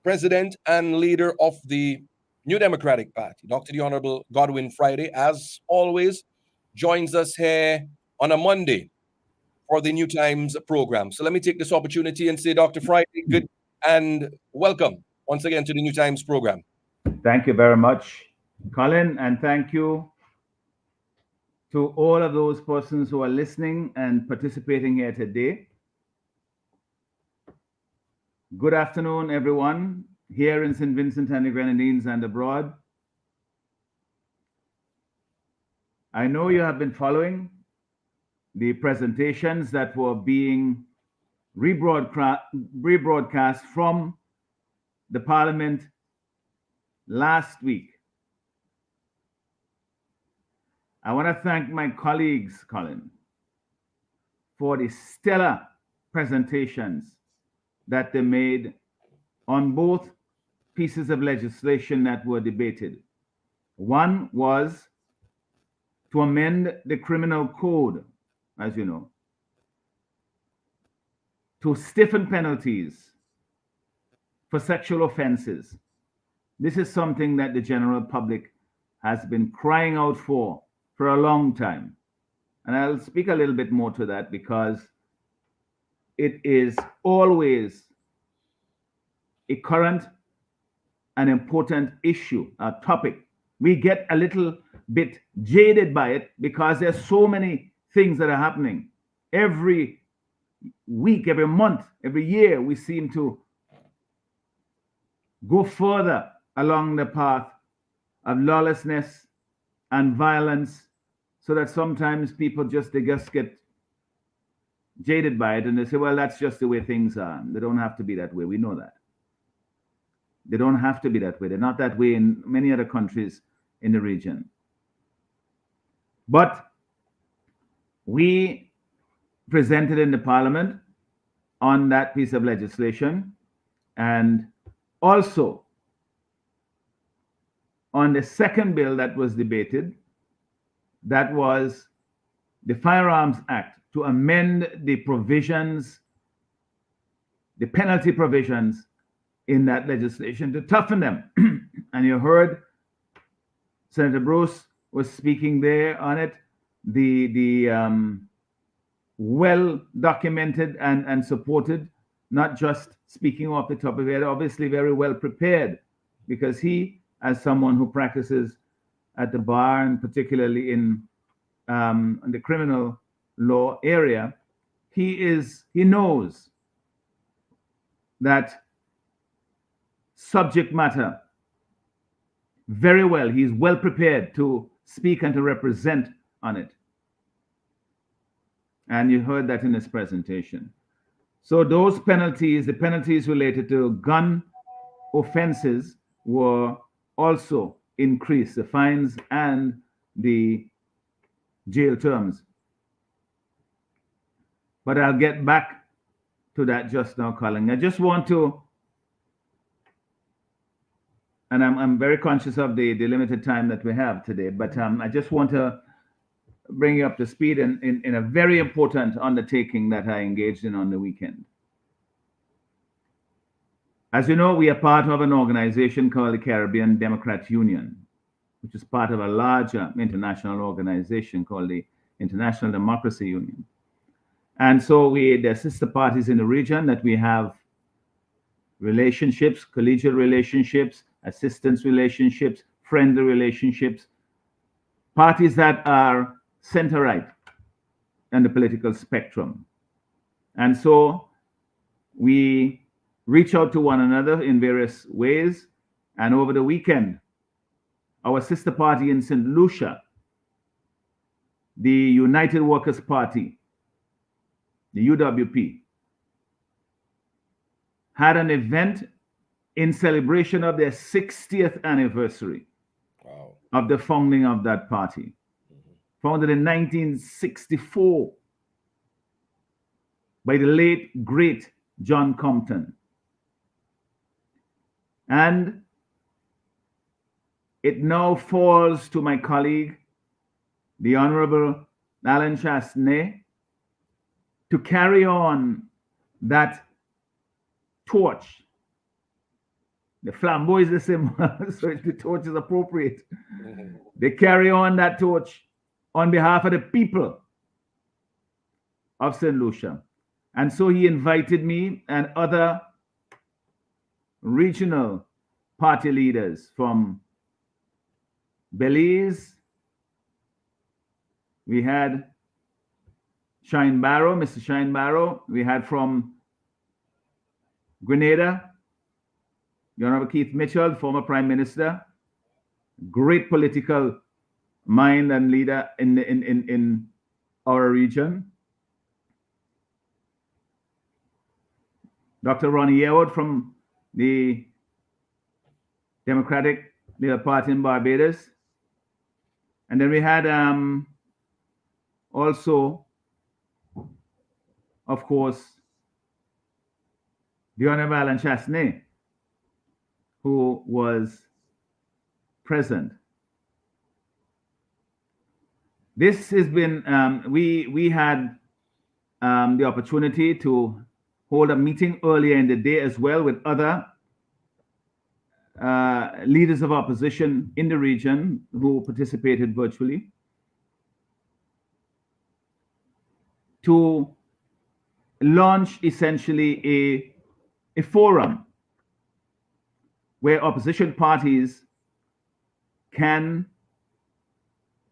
President and leader of the New Democratic Party, Dr. the Honorable Godwin Friday, as always, joins us here on a Monday for the New Times program. So let me take this opportunity and say, Dr. Friday, good and welcome once again to the New Times program. Thank you very much, Colin, and thank you to all of those persons who are listening and participating here today. Good afternoon, everyone, here in St. Vincent and the Grenadines and abroad. I know you have been following the presentations that were being rebroadcast from the Parliament last week. I want to thank my colleagues, Colin, for the stellar presentations that they made on both pieces of legislation that were debated. One was to amend the criminal code, as you know, to stiffen penalties for sexual offenses. This is something that the general public has been crying out for a long time. And I'll speak a little bit more to that because it is always a current and important issue, a topic. We get a little bit jaded by it because there's so many things that are happening. Every week, every month, every year, we seem to go further along the path of lawlessness and violence, so that sometimes people just get jaded by it and they say, well, that's just the way things are. They don't have to be that way. We know that. They don't have to be that way. They're not that way in many other countries in the region. But we presented in the Parliament on that piece of legislation, and also on the second bill that was debated, that was the Firearms Act, to amend the provisions, the penalty provisions in that legislation to toughen them. And you heard Senator Bruce was speaking there on it, the well documented and supported, not just speaking off the top of his head, obviously very well prepared, because he, as someone who practices at the bar and particularly in the criminal law area, he knows that subject matter very well. He's well prepared to speak and to represent on it. And you heard that in his presentation. So those penalties, the penalties related to gun offenses, were also increased, the fines and the jail terms. But I'll get back to that just now, Colin. I just want to, and I'm very conscious of the limited time that we have today, but I just want to bring you up to speed in a very important undertaking that I engaged in on the weekend. As you know, we are part of an organization called the Caribbean Democrat Union, which is part of a larger international organization called the International Democracy Union. And so the sister parties in the region that we have relationships, collegial relationships, assistance relationships, friendly relationships, parties that are center-right on the political spectrum. And so we reach out to one another in various ways. And over the weekend, our sister party in St. Lucia, the United Workers' Party, the UWP, had an event in celebration of their 60th anniversary of the founding of that party, founded in 1964 by the late, great John Compton. And it now falls to my colleague, the Honorable Alan Chasney, to carry on that torch The flambeau is the symbol, so the torch is appropriate. Mhm. They carry on that torch on behalf of the people of St. Lucia. And so he invited me and other regional party leaders from Belize. We had Shine Barrow, Mr. Shine Barrow. We had from Grenada, the Honorable Keith Mitchell, former Prime Minister, great political mind and leader in our region. Dr. Ronnie Yearwood from the Democratic Labour Party in Barbados. And then we had also, of course, the Honorable Alan Chasney, who was present. This has been, we had the opportunity to hold a meeting earlier in the day as well with other leaders of opposition in the region who participated virtually to launch essentially a forum where opposition parties can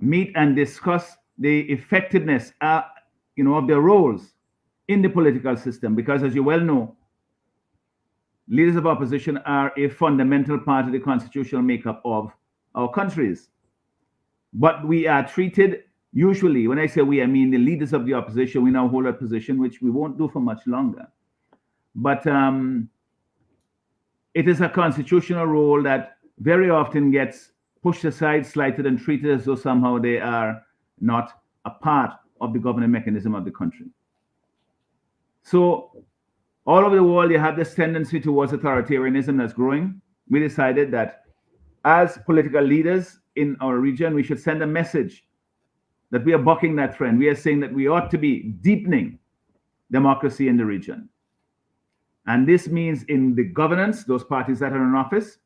meet and discuss the effectiveness of their roles in the political system, because as you well know, leaders of opposition are a fundamental part of the constitutional makeup of our countries. But we are treated, usually, when I say we, I mean the leaders of the opposition, we now hold a position which we won't do for much longer. But it is a constitutional role that very often gets pushed aside, slighted, and treated as though somehow they are not a part of the governing mechanism of the country. So all over the world, you have this tendency towards authoritarianism that's growing. We decided that as political leaders in our region, we should send a message that we are bucking that trend. We are saying that we ought to be deepening democracy in the region. And this means in the governance, those parties that are in office,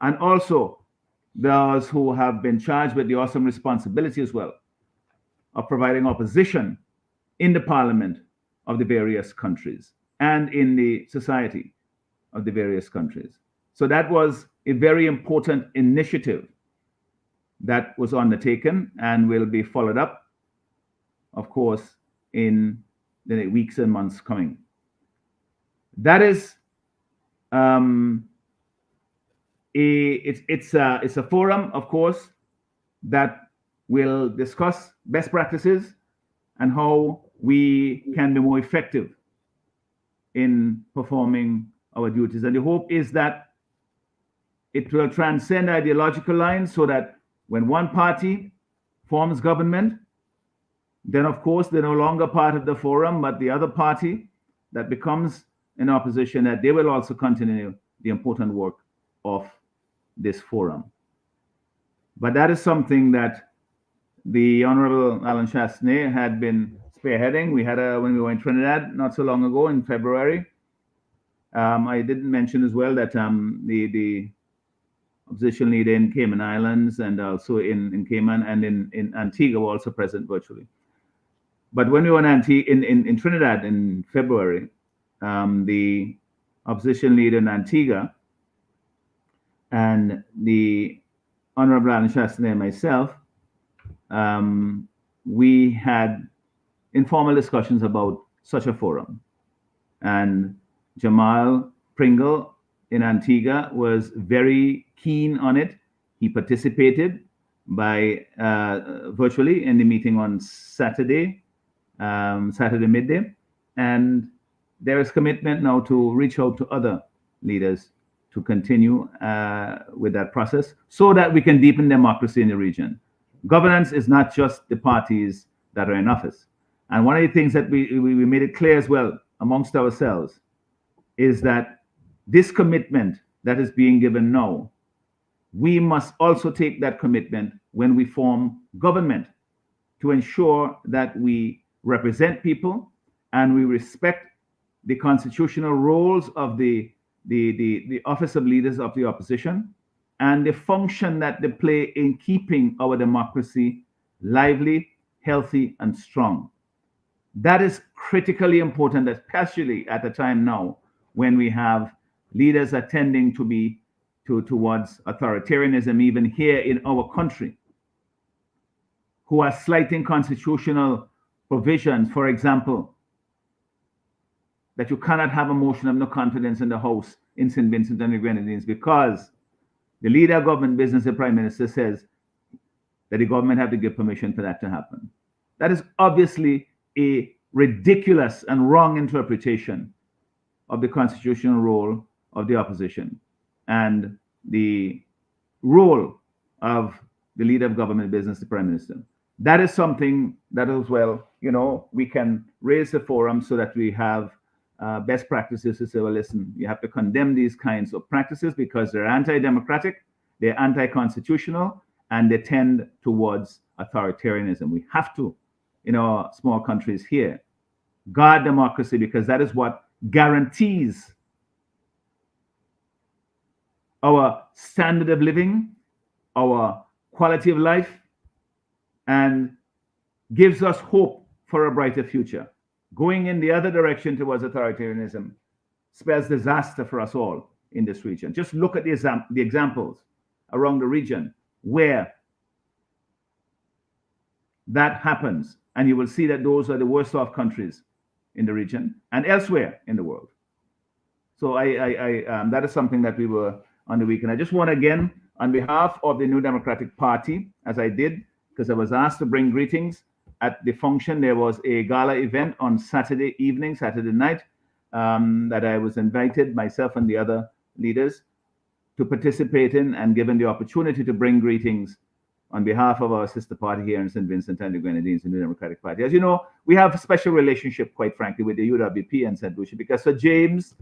and also those who have been charged with the awesome responsibility as well of providing opposition in the parliament of the various countries and in the society of the various countries. So that was a very important initiative that was undertaken and will be followed up, of course, in the weeks and months coming. That is it's a forum, of course, that will discuss best practices and how we can be more effective in performing our duties. And the hope is that it will transcend ideological lines so that when one party forms government, then of course they're no longer part of the forum, but the other party that becomes in opposition, that they will also continue the important work of this forum. But that is something that the Honorable Alan Chasney had been spearheading. We had when we were in Trinidad not so long ago in February. I didn't mention as well that the opposition leader in Cayman Islands and also in Cayman and in Antigua were also present virtually. But when we were in Trinidad in February, the opposition leader in Antigua and the Honorable Alan Chasney and myself, we had informal discussions about such a forum. And Jamal Pringle in Antigua was very keen on it. He participated by virtually in the meeting on Saturday midday. And there is commitment now to reach out to other leaders to continue with that process so that we can deepen democracy in the region. Governance is not just the parties that are in office. And one of the things that we made it clear as well amongst ourselves is that this commitment that is being given now, we must also take that commitment when we form government to ensure that we represent people and we respect the constitutional roles of the the office of leaders of the opposition and the function that they play in keeping our democracy lively, healthy, and strong. That is critically important, especially at a time now when we have leaders attending to be towards authoritarianism, even here in our country, who are slighting constitutional provisions. For example, that you cannot have a motion of no confidence in the House in St. Vincent and the Grenadines because the leader of government business, the Prime Minister, says that the government have to give permission for that to happen. That is obviously a ridiculous and wrong interpretation of the constitutional role of the opposition and the role of the leader of government business, the Prime Minister. That is something that as well, we can raise the forum so that we have best practices to say, well, listen, you have to condemn these kinds of practices because they're anti-democratic, they're anti-constitutional, and they tend towards authoritarianism. We have to, in our small countries here, guard democracy because that is what guarantees our standard of living, our quality of life, and gives us hope for a brighter future. Going in the other direction towards authoritarianism spells disaster for us all in this region. Just look at the examples around the region where that happens, and you will see that those are the worst off countries in the region and elsewhere in the world. So that is something that we were on the weekend. I just want to, again, on behalf of the New Democratic Party, as I did, because I was asked to bring greetings at the function. There was a gala event on Saturday evening, Saturday night, that I was invited, myself and the other leaders, to participate in, and given the opportunity to bring greetings on behalf of our sister party here in St. Vincent and the Grenadines, the New Democratic Party. As you know, we have a special relationship, quite frankly, with the UWP and St. Lucia, because Sir James,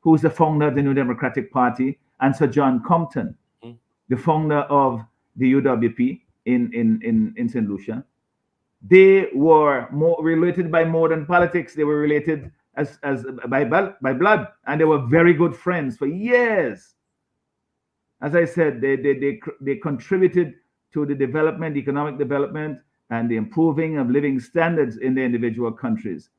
who's the founder of the New Democratic Party, and Sir John Compton, the founder of the UWP in St. Lucia, they were more related by more than politics. They were related as by blood, and they were very good friends for years. As I said, they contributed to the development, economic development, and the improving of living standards in the individual countries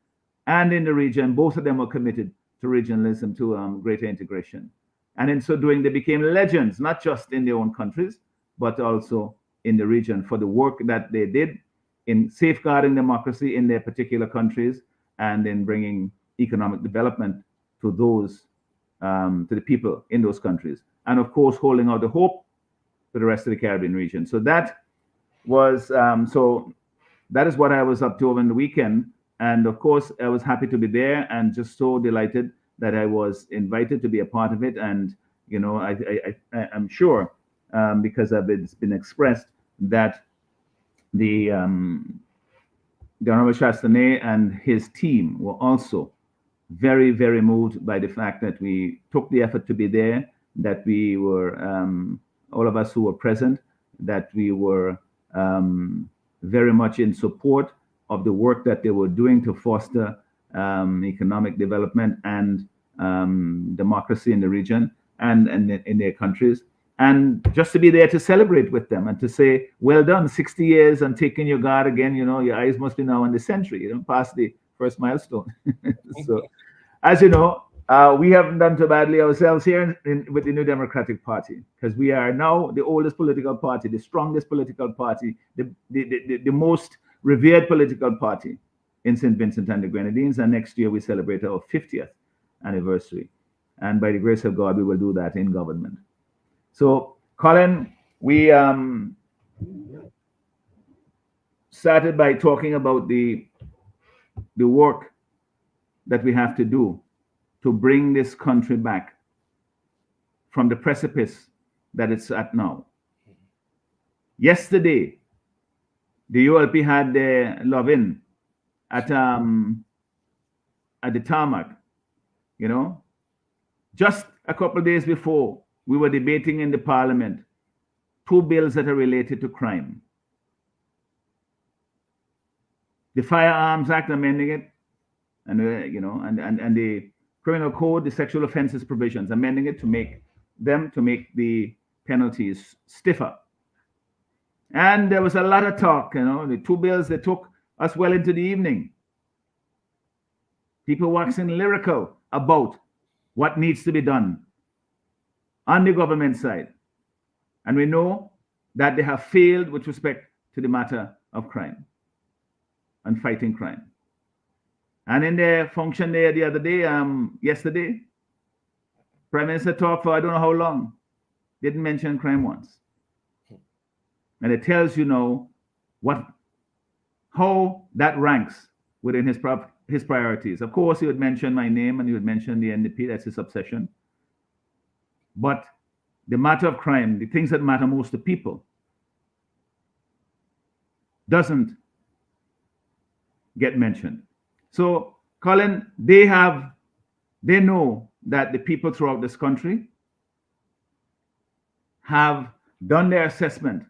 and in the region. Both of them were committed to regionalism, to greater integration. And in so doing, they became legends, not just in their own countries, but also in the region for the work that they did in safeguarding democracy in their particular countries and in bringing economic development to those, to the people in those countries. And of course, holding out the hope for the rest of the Caribbean region. So that was, that is what I was up to over the weekend. And of course, I was happy to be there and just so delighted that I was invited to be a part of it. And, I'm sure, because it's been expressed that the Honorable Chastanet and his team were also very, very moved by the fact that we took the effort to be there, that we were, all of us who were present, that we were very much in support of the work that they were doing to foster economic development and democracy in the region and in their countries. And just to be there to celebrate with them and to say, well done, 60 years and taking your guard again, your eyes must be now on the century, past the first milestone. So, as you know, we haven't done too badly ourselves here with the New Democratic Party, because we are now the oldest political party, the strongest political party, the most revered political party in St. Vincent and the Grenadines. And next year we celebrate our 50th anniversary. And by the grace of God, we will do that in government. So, Colin, we started by talking about the work that we have to do to bring this country back from the precipice that it's at now. Yesterday, the ULP had their love-in at the tarmac, Just a couple of days before, we were debating in the parliament 2 bills that are related to crime. The Firearms Act, amending it, and and the criminal code, the sexual offenses provisions, amending it to make the penalties stiffer. And there was a lot of talk, the two bills that took us well into the evening. People waxing lyrical about what needs to be done on the government side. And we know that they have failed with respect to the matter of crime and fighting crime. And in their function there the other day, yesterday, Prime Minister talked for I don't know how long, didn't mention crime once. And it tells you now how that ranks within his priorities. Of course, he would mention my name and he would mention the NDP, that's his obsession. But the matter of crime, the things that matter most to people, doesn't get mentioned. So, Colin, they know that the people throughout this country have done their assessment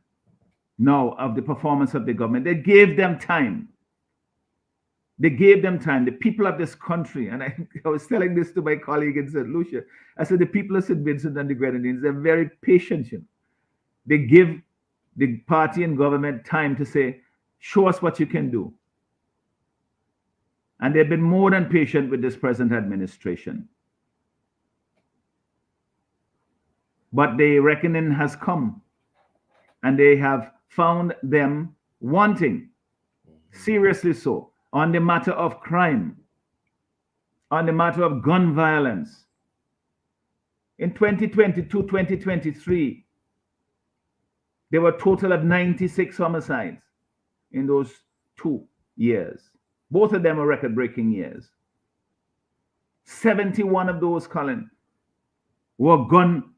now of the performance of the government. They gave them time. They gave them time. The people of this country, and I was telling this to my colleague in St. Lucia, I said the people of St. Vincent and the Grenadines, they're very patient. They give the party and government time to say, show us what you can do. And they've been more than patient with this present administration. But the reckoning has come, and they have found them wanting, seriously so, on the matter of crime, on the matter of gun violence. In 2022, 2023, there were a total of 96 homicides in those 2 years. Both of them are record-breaking years. 71 of those, Colin, were gun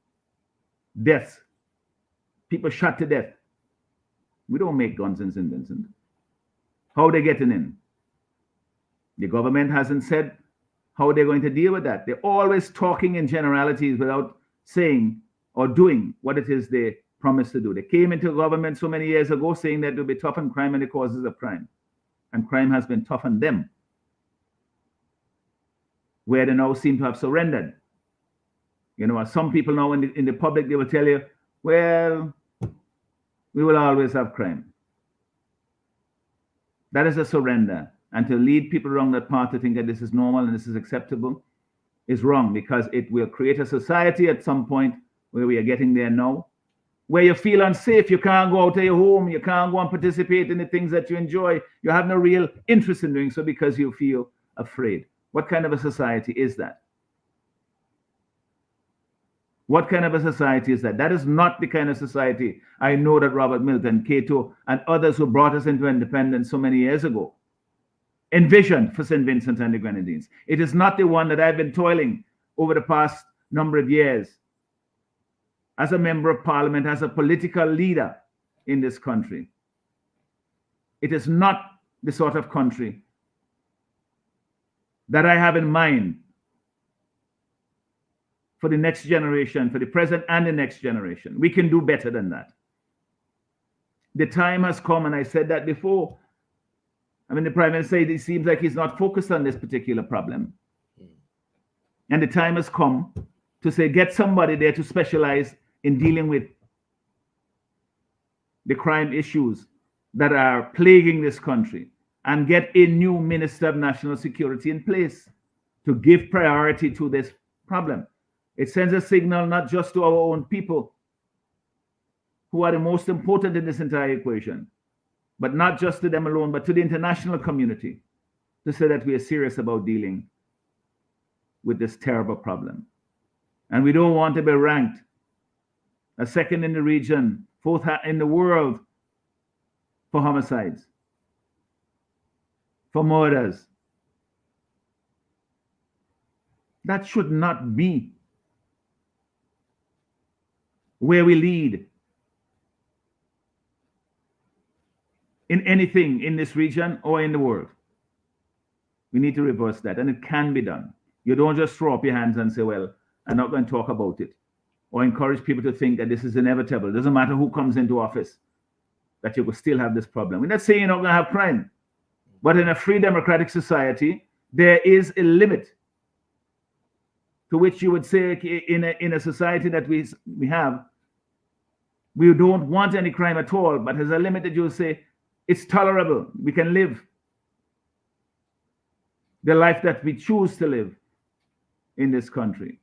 deaths. People shot to death. We don't make guns in St. Vincent. How are they getting in? The government hasn't said how they're going to deal with that. They're always talking in generalities without saying or doing what it is they promised to do. They came into government so many years ago saying that it would be tough on crime and the causes of crime. And crime has been tough on them, where they now seem to have surrendered. Some people now in the public, they will tell you, well, we will always have crime. That is a surrender. And to lead people along that path to think that this is normal and this is acceptable is wrong, because it will create a society at some point where we are getting there now, where you feel unsafe. You can't go out of your home. You can't go and participate in the things that you enjoy. You have no real interest in doing so because you feel afraid. What kind of a society is that? What kind of a society is that? That is not the kind of society I know that Robert Milton, Cato, and others who brought us into independence so many years ago envisioned for St. Vincent and the Grenadines. It is not the one that I've been toiling over the past number of years as a member of parliament, as a political leader in this country. It is not the sort of country that I have in mind for the next generation, for the present and the next generation. We can do better than that. The time has come, and I said that before. The Prime Minister said it seems like he's not focused on this particular problem. And the time has come to say, get somebody there to specialize in dealing with the crime issues that are plaguing this country, and get a new Minister of National Security in place to give priority to this problem. It sends a signal not just to our own people, who are the most important in this entire equation, but not just to them alone, but to the international community, to say that we are serious about dealing with this terrible problem. And we don't want to be ranked a second in the region, fourth in the world for homicides, for murders. That should not be where we lead in anything in this region or in the world. We need to reverse that, and it can be done. You don't just throw up your hands and say, well, I'm not going to talk about it, or encourage people to think that this is inevitable. It doesn't matter who comes into office, that you will still have this problem. We're not saying you're not going to have crime, but in a free democratic society, there is a limit to which you would say in a society that we have, we don't want any crime at all, but as a limit that you say it's tolerable, we can live the life that we choose to live in this country.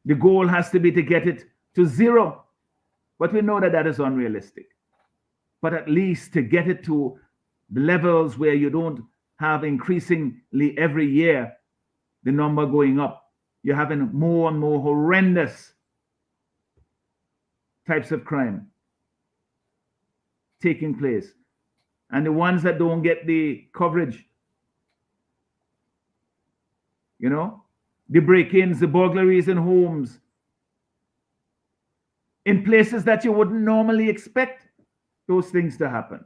The goal has to be to get it to zero, but we know that that is unrealistic. But at least to get it to the levels where you don't have increasingly every year the number going up. You're having more and more horrendous types of crime taking place. And the ones that don't get the coverage, you know, the break-ins, the burglaries in homes, in places that you wouldn't normally expect those things to happen.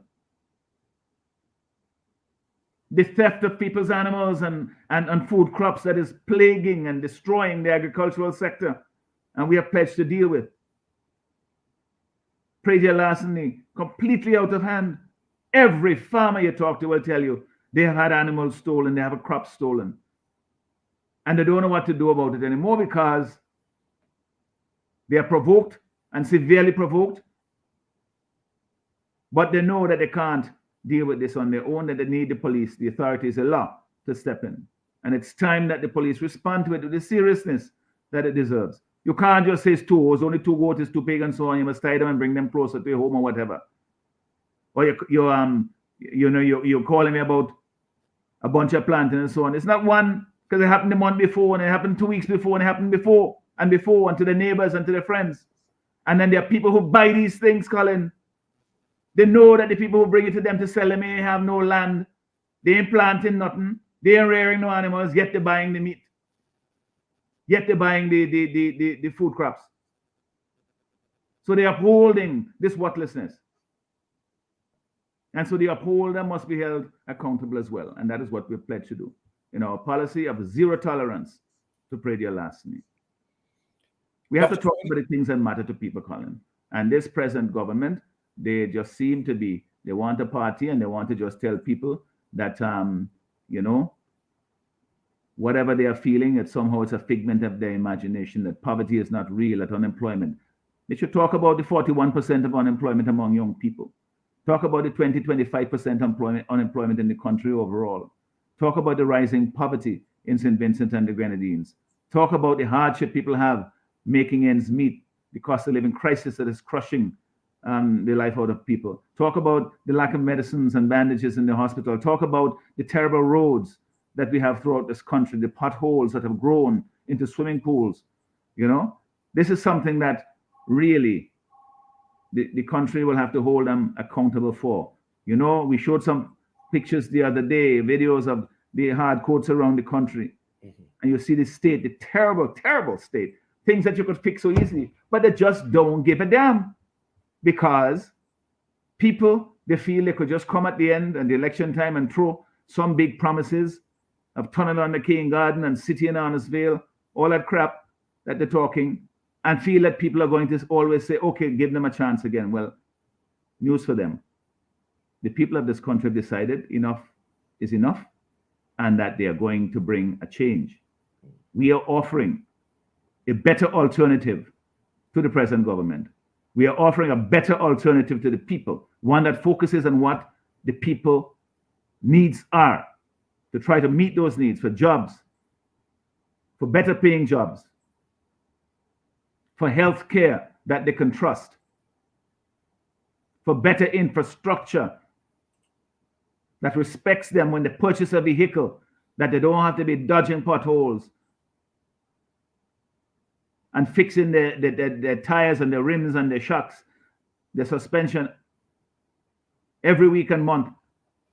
The theft of people's animals and food crops that is plaguing and destroying the agricultural sector, and we are pledged to deal with. Predial larceny, completely out of hand. Every farmer you talk to will tell you they have had animals stolen, they have a crop stolen. And they don't know what to do about it anymore because they are provoked and severely provoked. But they know that they can't deal with this on their own, that they need the police, the authorities, the law to step in. And it's time that the police respond to it with the seriousness that it deserves. You can't just say it's two, only two goats, two pigs, and so on. You must tie them and bring them closer to your home or whatever. Or you're calling me about a bunch of planting and so on. It's not one, because it happened the month before, and it happened 2 weeks before, and it happened before, and to the neighbors and to their friends. And then there are people who buy these things, Colin. They know that the people who bring it to them to sell them may have no land. They ain't planting nothing. They ain't rearing no animals, yet they're buying the meat. Yet they're buying the food crops. So they're upholding this worthlessness. And so the upholder must be held accountable as well. And that is what we're pledged to do in our policy of zero tolerance to predial larceny. We have to talk about the things that matter to people, Colin. And this present government, they just seem to be, they want a party and they want to just tell people that, whatever they are feeling, that somehow it's a figment of their imagination, that poverty is not real, that unemployment. They should talk about the 41% of unemployment among young people. Talk about the 20-25% unemployment in the country overall. Talk about the rising poverty in St. Vincent and the Grenadines. Talk about the hardship people have making ends meet, the cost of living crisis that is crushing the life out of people. Talk about the lack of medicines and bandages in the hospital. Talk about the terrible roads that we have throughout this country, the potholes that have grown into swimming pools. This is something that really the country will have to hold them accountable for. We showed some pictures the other day, videos of the hard courts around the country. Mm-hmm. And you see the state, the terrible, terrible state, things that you could fix so easily, but they just don't give a damn because people, they feel they could just come at the end and the election time and throw some big promises of tunnel under King Garden and city in Arnesville, all that crap that they're talking, and feel that people are going to always say, okay, give them a chance again. Well, news for them. The people of this country have decided enough is enough and that they are going to bring a change. We are offering a better alternative to the present government. We are offering a better alternative to the people, one that focuses on what the people needs are, to try to meet those needs for jobs, for better paying jobs, for health care that they can trust, for better infrastructure that respects them when they purchase a vehicle, that they don't have to be dodging potholes and fixing their tires and their rims and their shocks, their suspension every week and month,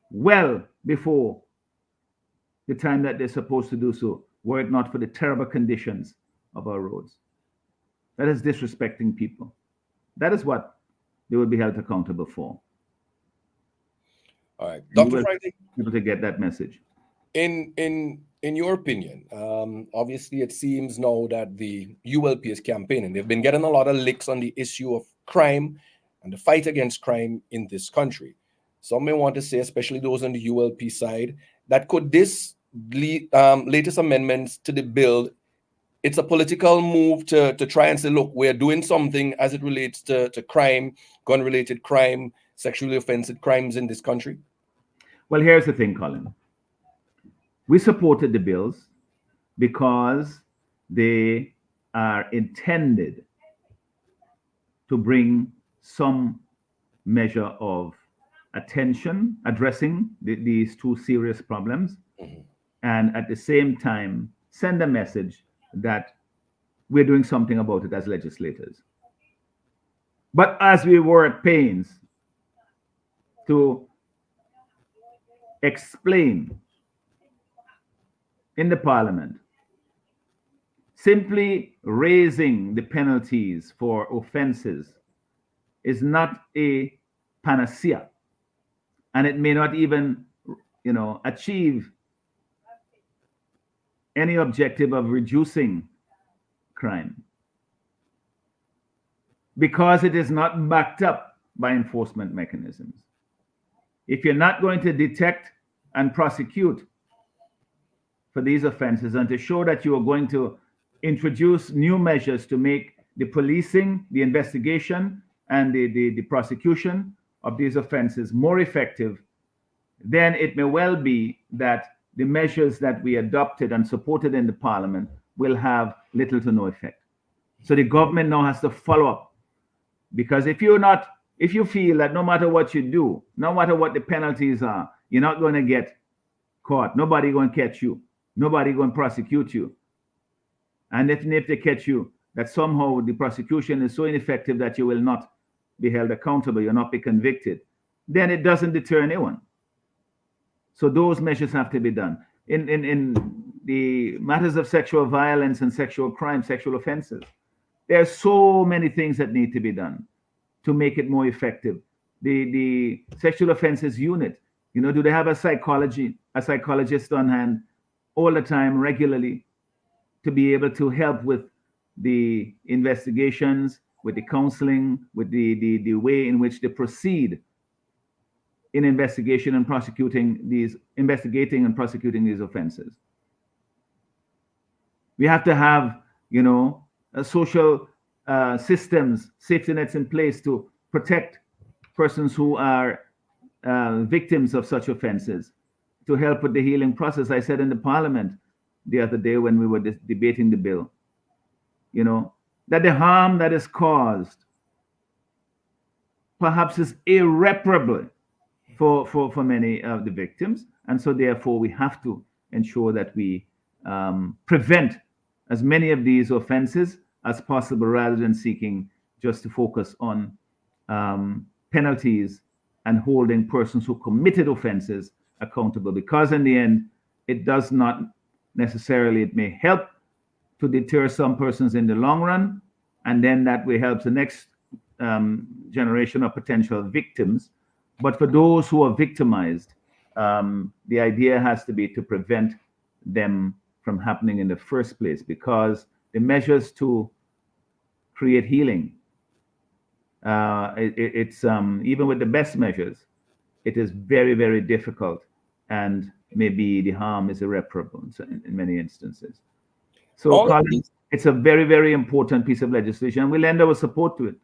well before the time that they're supposed to do so, were it not for the terrible conditions of our roads. That is disrespecting people. That is what they will be held accountable for. All right, Dr. Friday, able to get that message. In your opinion, obviously it seems now that the ULP is campaigning. They've been getting a lot of licks on the issue of crime and the fight against crime in this country. Some may want to say, especially those on the ULP side, that could this latest amendments to the bill, it's a political move to try and say, look, we're doing something as it relates to crime, gun-related crime, sexually offensive crimes in this country? Well, here's the thing, Colin. We supported the bills because they are intended to bring some measure of attention addressing these two serious problems, Mhm. and at the same time send a message that we're doing something about it as legislators. But as we were at pains to explain in the parliament, simply raising the penalties for offenses is not a panacea, and it may not even, achieve any objective of reducing crime because it is not backed up by enforcement mechanisms. If you're not going to detect and prosecute for these offenses and to show that you are going to introduce new measures to make the policing, the investigation, and the prosecution of these offenses more effective, then it may well be that the measures that we adopted and supported in the parliament will have little to no effect. So the government now has to follow up, because if you feel that no matter what you do, no matter what the penalties are, you're not going to get caught, nobody going to catch you, nobody going to prosecute you, and if they catch you, that somehow the prosecution is so ineffective that you will not be held accountable, you'll not be convicted, then it doesn't deter anyone. So those measures have to be done. In the matters of sexual violence and sexual crime, sexual offenses, there are so many things that need to be done to make it more effective. The sexual offenses unit, do they have a psychologist on hand all the time, regularly, to be able to help with the investigations, with the counseling, with the way in which they proceed in investigating and prosecuting these offenses? We have to have, social systems, safety nets in place to protect persons who are victims of such offenses, to help with the healing process. I said in the parliament the other day when we were debating the bill, that the harm that is caused perhaps is irreparable for many of the victims. And so therefore we have to ensure that we prevent as many of these offenses as possible, rather than seeking just to focus on penalties and holding persons who committed offenses accountable, because in the end it does not necessarily, it may help to deter some persons in the long run, and then that will help the next generation of potential victims. But for those who are victimized, the idea has to be to prevent them from happening in the first place, because the measures to create healing, it's even with the best measures, it is very, very difficult, and maybe the harm is irreparable in many instances. So, Colin, it's a very, very important piece of legislation, and we lend our support to it,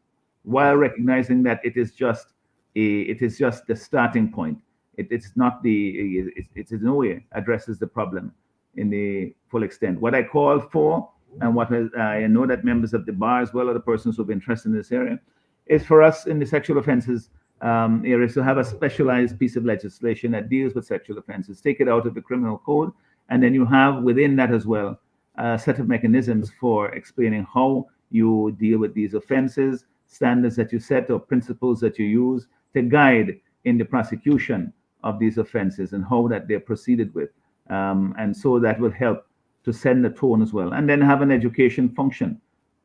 while recognizing that it is just the starting point. It's not it in no way addresses the problem in the full extent. What I call for, and what I know that members of the bar, as well as the persons who've been interested in this area, is for us in the sexual offenses area to have a specialized piece of legislation that deals with sexual offenses, take it out of the criminal code, and then you have within that as well a set of mechanisms for explaining how you deal with these offenses, standards that you set or principles that you use to guide in the prosecution of these offenses, and how that they're proceeded with. And so that will help to set the tone as well. And then have an education function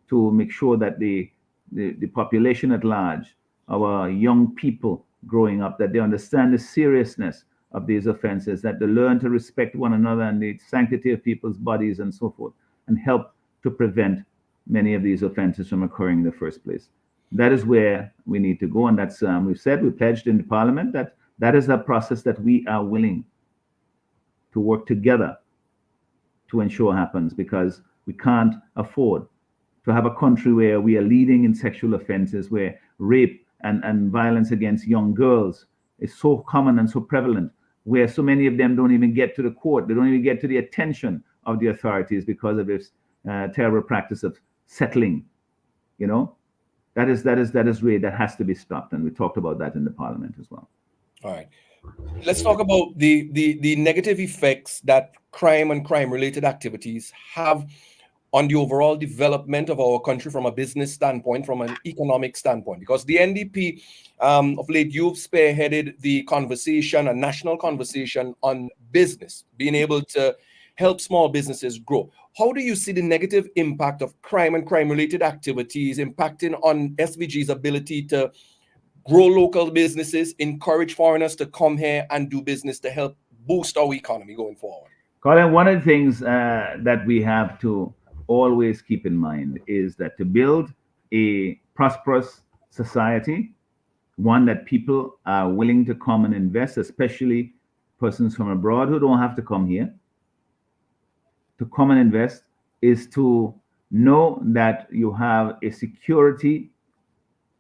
to make sure that the population at large, our young people growing up, that they understand the seriousness of these offenses, that they learn to respect one another and the sanctity of people's bodies and so forth, and help to prevent many of these offenses from occurring in the first place. That is where we need to go, and that's we pledged in the parliament that is a process that we are willing to work together to ensure happens, because we can't afford to have a country where we are leading in sexual offenses, where rape and violence against young girls is so common and so prevalent, where so many of them don't even get to the court, they don't even get to the attention of the authorities because of this terrible practice of settling. You know, that is rape that has to be stopped, and we talked about that in the parliament as well. All right. Let's talk about the negative effects that crime and crime related activities have on the overall development of our country from a business standpoint, from an economic standpoint. Because the NDP, of late, you've spearheaded the conversation, a national conversation on business, being able to help small businesses grow. How do you see the negative impact of crime and crime related activities impacting on SVG's ability to grow local businesses, encourage foreigners to come here and do business to help boost our economy going forward? Colin, one of the things that we have to always keep in mind is that to build a prosperous society, one that people are willing to come and invest, especially persons from abroad who don't have to come here to come and invest, is to know that you have a security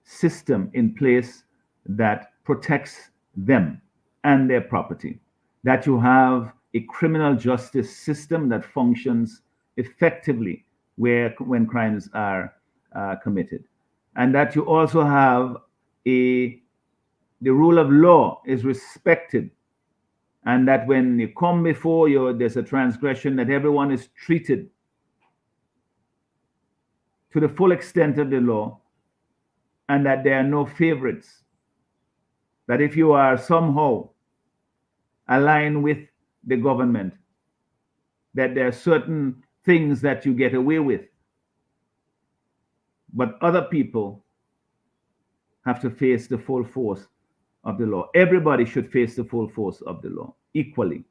system in place that protects them and their property, that you have a criminal justice system that functions effectively when crimes are committed, and that you also have the rule of law is respected, and that when you come before you, there's a transgression, that everyone is treated to the full extent of the law, and that there are no favorites, that if you are somehow aligned with the government, that there are certain things that you get away with, but other people have to face the full force of the law. Everybody should face the full force of the law equally.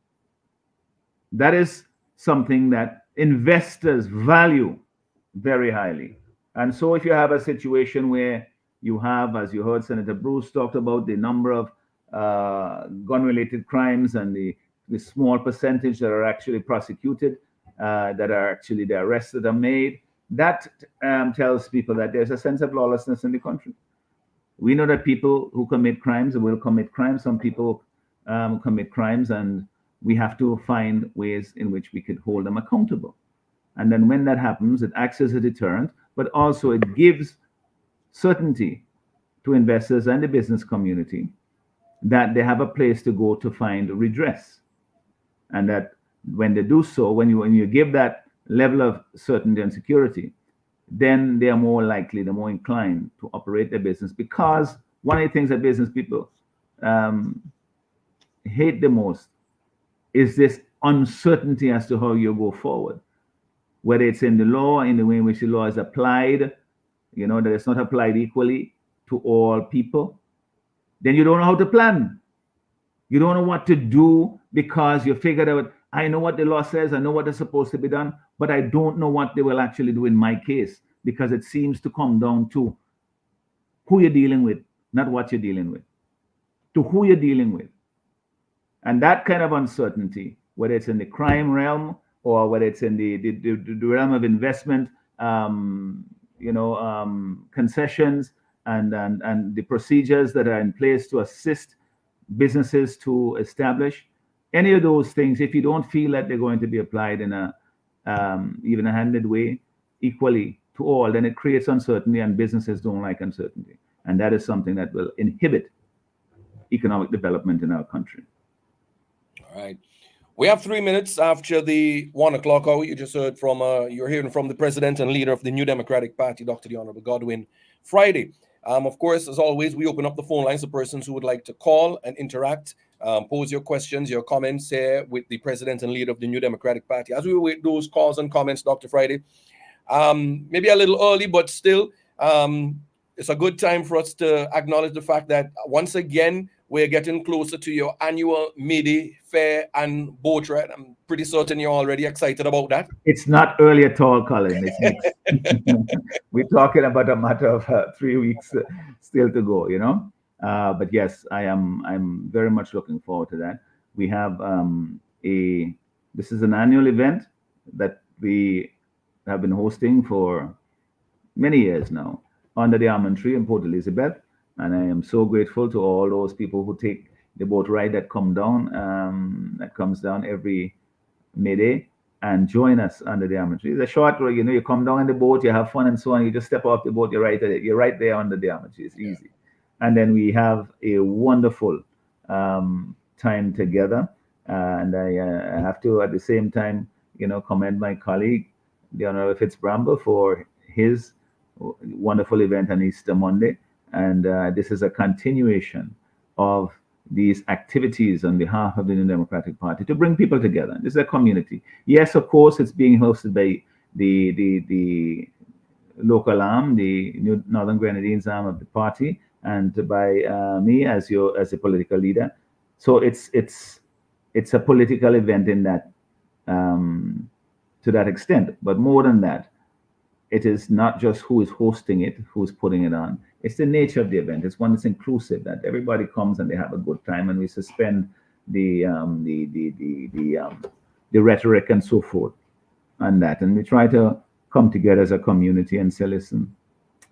That is something that investors value very highly. And so if you have a situation where you have, as you heard Senator Bruce talked about, the number of gun-related crimes and the small percentage that are actually prosecuted, that are actually the arrests that are made, that tells people that there's a sense of lawlessness in the country. We know that people who commit crimes will commit crimes. Some people commit crimes, and we have to find ways in which we could hold them accountable. And then when that happens, it acts as a deterrent, but also it gives certainty to investors and the business community that they have a place to go to find redress. And that when they do so, when you give that level of certainty and security, then they are more likely, they're more inclined to operate their business. Because one of the things that business people hate the most is this uncertainty as to how you go forward, whether it's in the law, in the way in which the law is applied, you know, that it's not applied equally to all people. Then you don't know how to plan. You don't know what to do, because you figured out, I know what the law says, I know what is supposed to be done, but I don't know what they will actually do in my case, because it seems to come down to who you're dealing with, not what you're dealing with, to who you're dealing with. And that kind of uncertainty, whether it's in the crime realm or whether it's in the realm of investment, concessions and the procedures that are in place to assist businesses to establish, any of those things, if you don't feel that they're going to be applied in a even-handed way equally to all, then it creates uncertainty, and businesses don't like uncertainty. And that is something that will inhibit economic development in our country. All right. We have 3 minutes after the 1 o'clock hour. You just heard from, you're hearing from the president and leader of the New Democratic Party, Dr. the Honorable Godwin Friday. Of course, as always, we open up the phone lines to persons who would like to call and interact, pose your questions, your comments here with the president and leader of the New Democratic Party. As we wait those calls and comments, Dr. Friday, maybe a little early, but still, it's a good time for us to acknowledge the fact that once again, we're getting closer to your annual May Fair and boat ride. I'm pretty certain you're already excited about that. It's not early at all, Colin. It's next. We're talking about a matter of 3 weeks still to go, you know. But yes, I'm very much looking forward to that. We have a this is an annual event that we have been hosting for many years now under the almond tree in Port Elizabeth. And I am so grateful to all those people who take the boat ride that comes down every Mayday and join us under the almond tree. It's a short road, you come down in the boat, you have fun and so on. You just step off the boat, you're right there under the almond tree. It's easy. And then we have a wonderful time together. And I have to, at the same time, commend my colleague, the Honorable Fitzbramble, for his wonderful event on Easter Monday. And this is a continuation of these activities on behalf of the New Democratic Party to bring people together. This is a community. Yes, of course, it's being hosted by the local arm, the New Northern Grenadines arm of the party, and by me as a political leader. So it's a political event in that to that extent. But more than that, it is not just who is hosting it, who's putting it on. It's the nature of the event. It's one that's inclusive, that everybody comes and they have a good time, and we suspend the rhetoric and so forth on that, and we try to come together as a community and say, listen,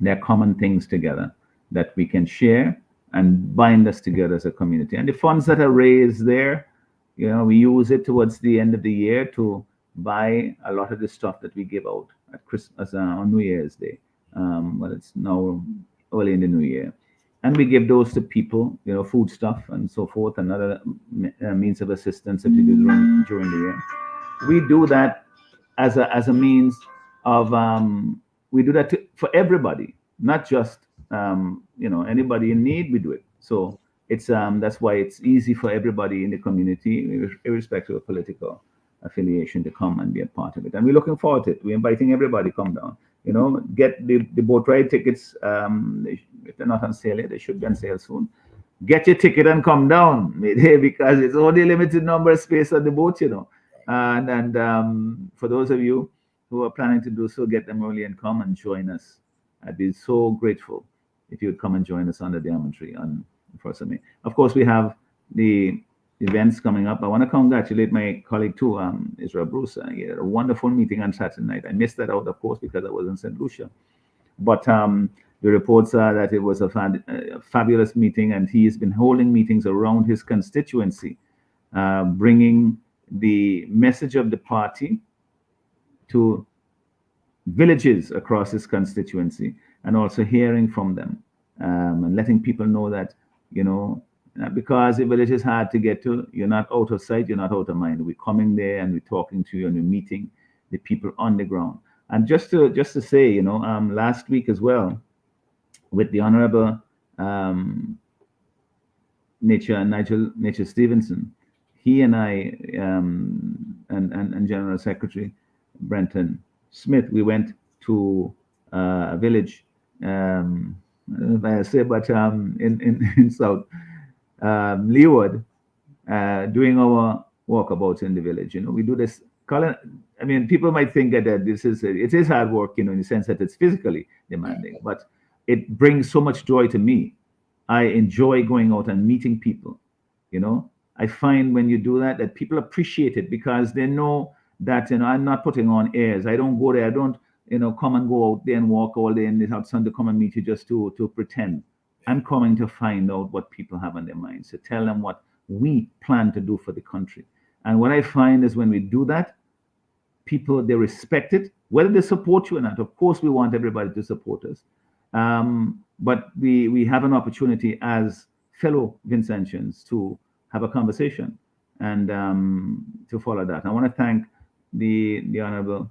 there are common things together that we can share and bind us together as a community. And the funds that are raised there, we use it towards the end of the year to buy a lot of the stuff that we give out at Christmas on New Year's Day. But it's now early in the new year, and we give those to people, food stuff and so forth, and other means of assistance that we do during the year. We do that as a means of we do that for everybody, not just anybody in need. We do it. So it's that's why it's easy for everybody in the community, irrespective of political affiliation, to come and be a part of it. And we're looking forward to it. We're inviting everybody to come down. Get the boat ride tickets. If they're not on sale yet, they should be on sale soon. Get your ticket and come down, because it's only a limited number of space on the boat, And for those of you who are planning to do so, get them early and come and join us. I'd be so grateful if you would come and join us under the almond tree on the 1st of May. Of course, we have the events coming up. I want to congratulate my colleague too, Israel Bruce. He had a wonderful meeting on Saturday night. I missed that out, of course, because I was in St. Lucia. But the reports are that it was a fabulous meeting, and he has been holding meetings around his constituency, bringing the message of the party to villages across his constituency, and also hearing from them and letting people know that, because the village is hard to get to, you're not out of sight, you're not out of mind. We're coming there and we're talking to you, and we're meeting the people on the ground. And just to say, last week as well, with the Honorable Nature Stevenson, he and I and General Secretary Brenton Smith, we went to a village, I don't know if I say, but in South Leeward, doing our walkabouts in the village. We do this. People might think that it is hard work, in the sense that it's physically demanding, but it brings so much joy to me. I enjoy going out and meeting people. I find when you do that people appreciate it, because they know that I'm not putting on airs. I don't go there. I don't come and go out there and walk all day in the hot sun to come and meet you just to pretend. I'm coming to find out what people have on their minds, to tell them what we plan to do for the country. And what I find is when we do that, people, they respect it, whether they support you or not. Of course, we want everybody to support us. But we have an opportunity as fellow Vincentians to have a conversation and to follow that. I want to thank I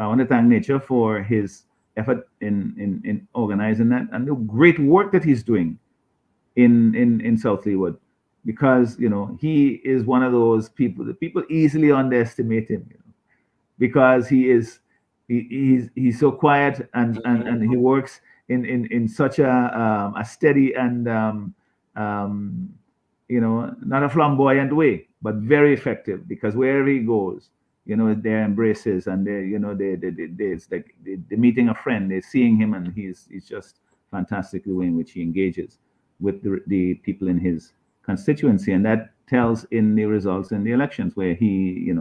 want to thank Nature for his effort in organizing that, and the great work that he's doing in South Leeward, because he is one of those people that people easily underestimate him, because he's so quiet and he works in such a steady and not a flamboyant way, but very effective, because wherever he goes, their embraces, and it's like they're meeting a friend, they're seeing him, and he's just fantastic the way in which he engages with the people in his constituency, and that tells in the results in the elections, where he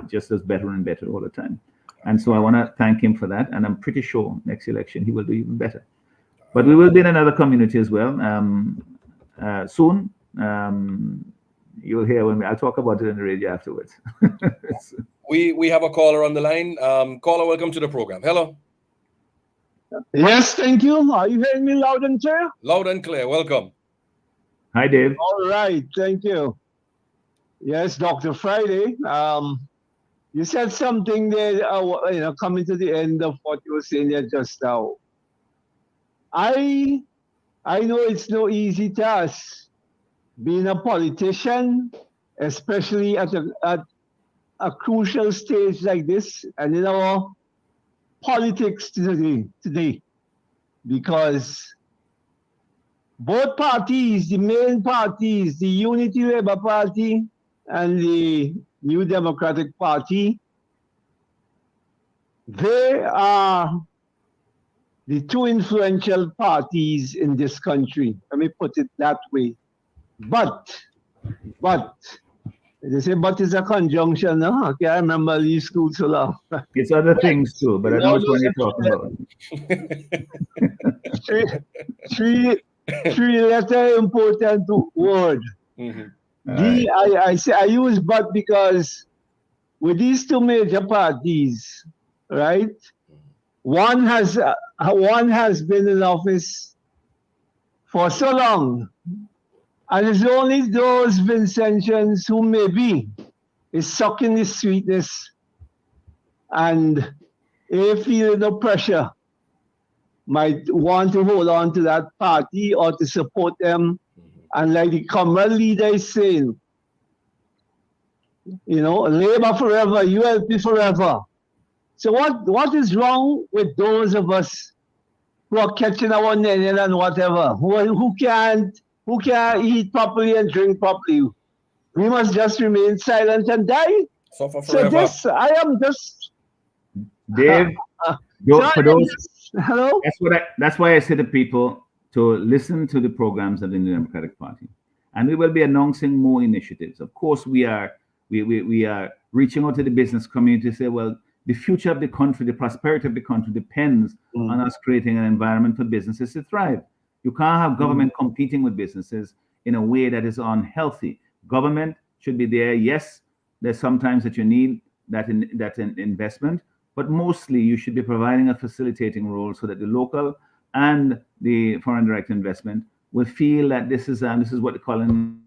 just does better and better all the time. And so I want to thank him for that, and I'm pretty sure next election he will do even better. But we will be in another community as well soon. You'll hear I'll talk about it in the radio afterwards. We have a caller on the line. Caller, welcome to the program. Hello. Yes, thank you. Are you hearing me loud and clear? Loud and clear. Welcome. Hi, Dave. All right, thank you. Yes, Dr. Friday. You said something there, coming to the end of what you were saying there just now. I know it's no easy task being a politician, especially at a crucial stage like this, and in our politics today, because both parties, the main parties, the Unity Labour Party and the New Democratic Party, they are the two influential parties in this country. Let me put it that way. But, they say but is a conjunction, no? I can't remember leave school so long. It's other things too, but I know which one you're talking about. Three letter important word. Mm-hmm. I use but because with these two major parties, right? One has been in office for so long, and it's only those Vincentians who maybe is sucking the sweetness and they feel no pressure might want to hold on to that party or to support them. And like the common leader is saying, Labour forever, ULP forever. So what is wrong with those of us who are catching our nene and whatever, who can't eat properly and drink properly? We must just remain silent and die. Suffer forever. So this, I am just Dave. For those, hello. That's why I say to people to listen to the programs of the New Democratic Party, and we will be announcing more initiatives. Of course, we are reaching out to the business community to say, well, the future of the country, the prosperity of the country depends on us creating an environment for businesses to thrive. You can't have government competing with businesses in a way that is unhealthy. Government should be there. Yes, there's sometimes that you need that investment, but mostly you should be providing a facilitating role so that the local and the foreign direct investment will feel that this is what they call in.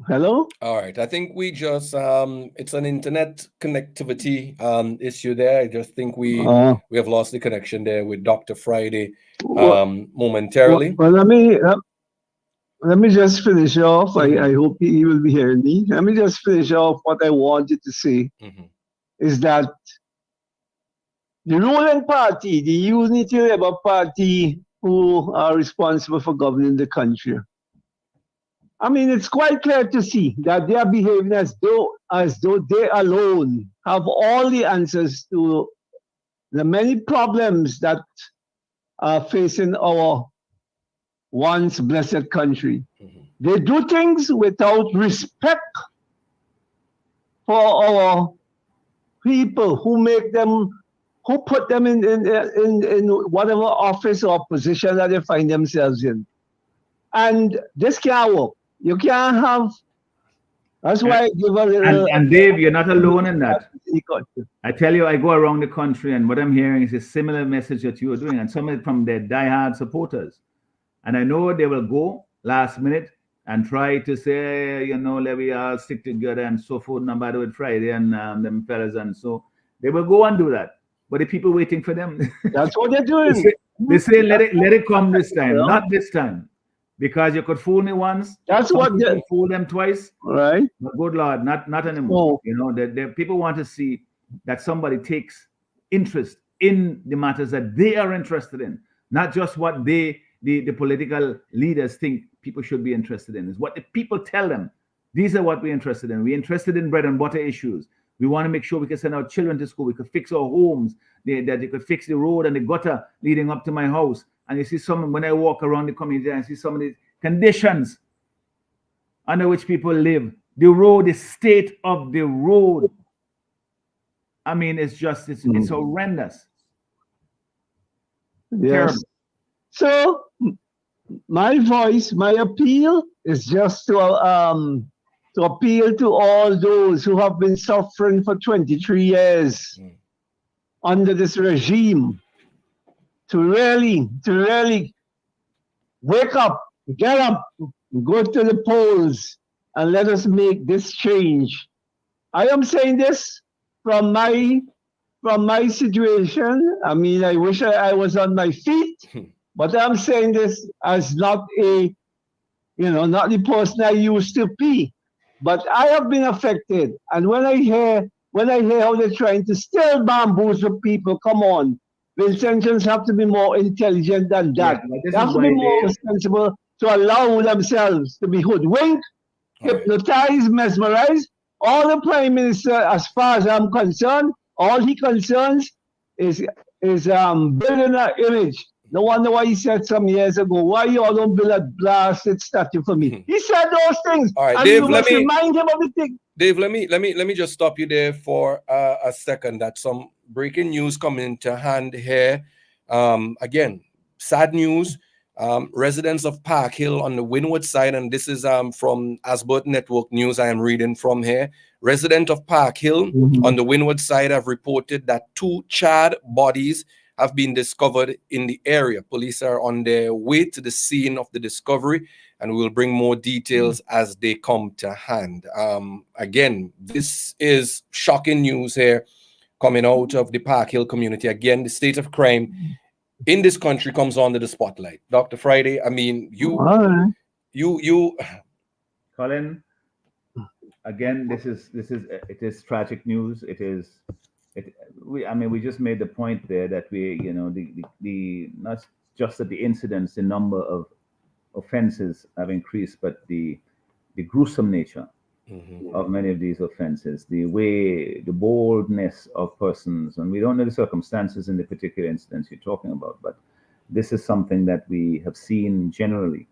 Hello? All right. I think we just it's an internet connectivity issue there. I just think we have lost the connection there with Dr. Friday momentarily. Well, let me just finish off. I hope he will be hearing me. Let me just finish off what I wanted to say is that the ruling party, the Unity Labour Party, who are responsible for governing the country, I mean, it's quite clear to see that they are behaving as though they alone have all the answers to the many problems that are facing our once blessed country. They do things without respect for our people who put them in whatever office or position that they find themselves in. And this can't work. You can't have. That's why I give a little. And Dave, you're not alone in that. I tell you, I go around the country, and what I'm hearing is a similar message that you are doing, and some of it from their diehard supporters. And I know they will go last minute and try to say, let we all stick together and so forth. No matter with Friday and them fellas, and so they will go and do that. But the people waiting for them. That's what they're doing. They say let it come this time, not this time. Because you could fool me once. That's what you fool them twice. Right. But good Lord, not anymore. The people want to see that somebody takes interest in the matters that they are interested in, not just what the political leaders think people should be interested in. Is what the people tell them. These are what we're interested in. We're interested in bread and butter issues. We want to make sure we can send our children to school. We could fix our homes. That they could fix the road and the gutter leading up to my house. and you see some, when I walk around the community and I see some of the conditions under which people live, the road, the state of the road. I mean, it's just, it's horrendous. Yes. Terrible. So my voice, my appeal is just to appeal to all those who have been suffering for 23 years under this regime to really wake up, get up, go to the polls, and let us make this change. I am saying this from my situation. I mean, I wish I was on my feet, but I'm saying this as not not the person I used to be. But I have been affected, and when I hear how they're trying to still bamboozle people, come on, the intentions have to be more intelligent than that. They have to be more responsible to allow themselves to be hoodwinked, hypnotized, mesmerized. All the Prime Minister, as far as I'm concerned, all he concerns is building an image. No wonder why he said some years ago, why you all don't build a blasted statue for me? He said those things. All right, and Dave, you must remind him of the thing. Dave, let me just stop you there for a second. That's some breaking news coming into hand here. Again, sad news. Residents of Park Hill on the Windward side, and this is from Asbert Network News I am reading from here. Residents of Park Hill on the Windward side have reported that 2 charred bodies have been discovered in the area. Police are on their way to the scene of the discovery, and we'll bring more details as they come to hand. Again, this is shocking news here coming out of the Park Hill community. Again, the state of crime in this country comes under the spotlight. Dr. Friday, I mean, you Colin, again, it is tragic news. We just made the point there that the not just that the incidents, the number of offenses have increased, but the gruesome nature of many of these offenses, the boldness of persons, and we don't know the circumstances in the particular incidents you're talking about, but this is something that we have seen generally.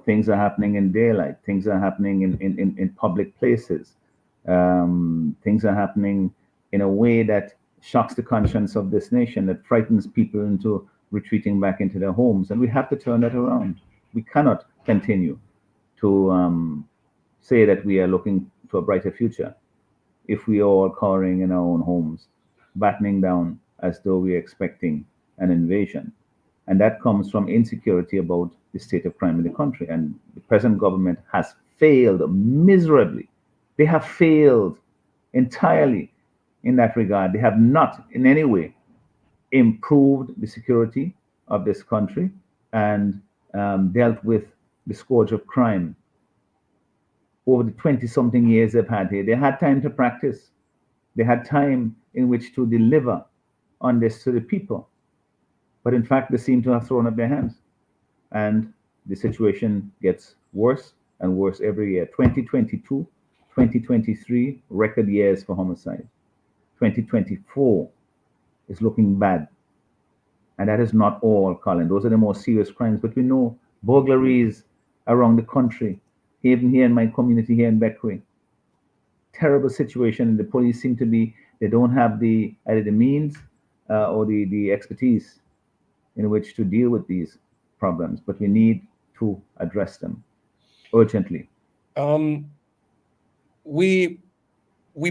Things are happening in daylight, things are happening in public places, things are happening in a way that shocks the conscience of this nation, that frightens people into retreating back into their homes, and we have to turn that around. We cannot continue to say that we are looking to a brighter future if we are all cowering in our own homes, battening down as though we are expecting an invasion. And that comes from insecurity about the state of crime in the country. And the present government has failed miserably. They have failed entirely in that regard. They have not in any way improved the security of this country and dealt with the scourge of crime over the 20-something years they've had here. They had time to practice. They had time in which to deliver on this to the people. But in fact, they seem to have thrown up their hands. And the situation gets worse and worse every year. 2022, 2023, record years for homicide. 2024 is looking bad. And that is not all, Colin. Those are the more serious crimes. But we know burglaries around the country, even here in my community here in Beckway. Terrible situation. The police seem to be, they don't have either the means or the expertise in which to deal with these problems. But we need to address them urgently. We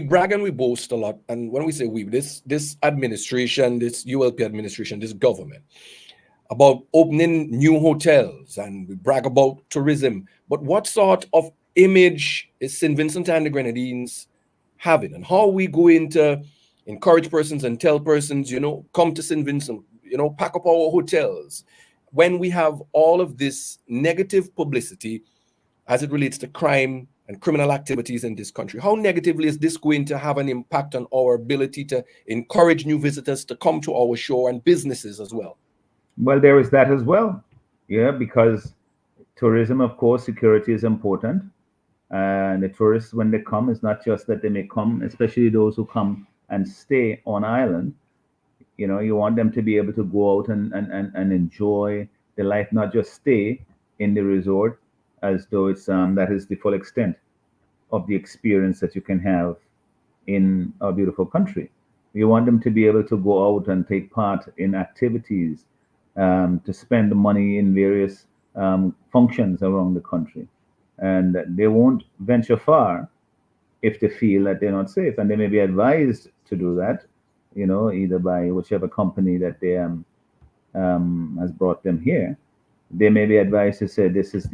brag and we boast a lot, and when we say we, this administration, this ULP administration, this government, about opening new hotels, and we brag about tourism. But what sort of image is St. Vincent and the Grenadines having, and how are we going to encourage persons and tell persons, come to St. Vincent, pack up our hotels, when we have all of this negative publicity as it relates to crime and criminal activities in this country? How negatively is this going to have an impact on our ability to encourage new visitors to come to our shore and businesses as well? Well, there is that as well. Yeah, because tourism, of course, security is important. And the tourists, when they come, it's not just that they may come, especially those who come and stay on island. You want them to be able to go out and enjoy the life, not just stay in the resort as though it's that is the full extent of the experience that you can have in our beautiful country. We want them to be able to go out and take part in activities, to spend the money in various functions around the country. And they won't venture far if they feel that they're not safe. And they may be advised to do that, either by whichever company that they has brought them here. They may be advised to say, this is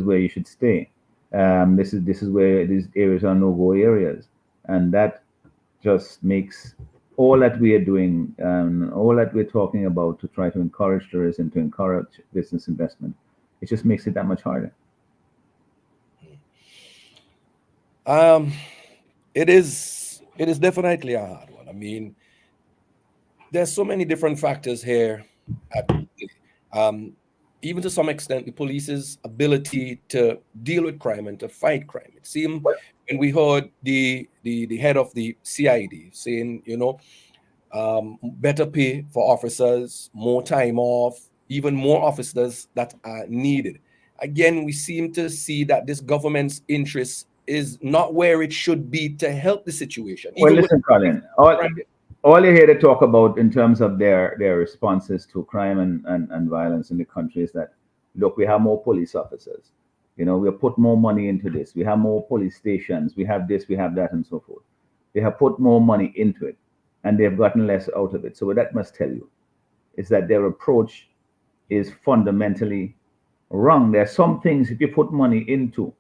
where you should stay. This is where these areas are no-go areas, and that just makes all that we are doing, all that we're talking about to try to encourage tourism, to encourage business investment, it just makes it that much harder. It is definitely a hard one. I mean, there's so many different factors here at play. Even to some extent, the police's ability to deal with crime and to fight crime. It seemed when we heard the head of the CID saying, better pay for officers, more time off, even more officers that are needed. Again, we seem to see that this government's interest is not where it should be to help the situation. Well, Even with listen, Colin, all you hear to talk about in terms of their responses to crime and violence in the country is that, look, we have more police officers. We have put more money into this. We have more police stations. We have this, we have that, and so forth. They have put more money into it, and they have gotten less out of it. So what that must tell you is that their approach is fundamentally wrong. There are some things, if you put money into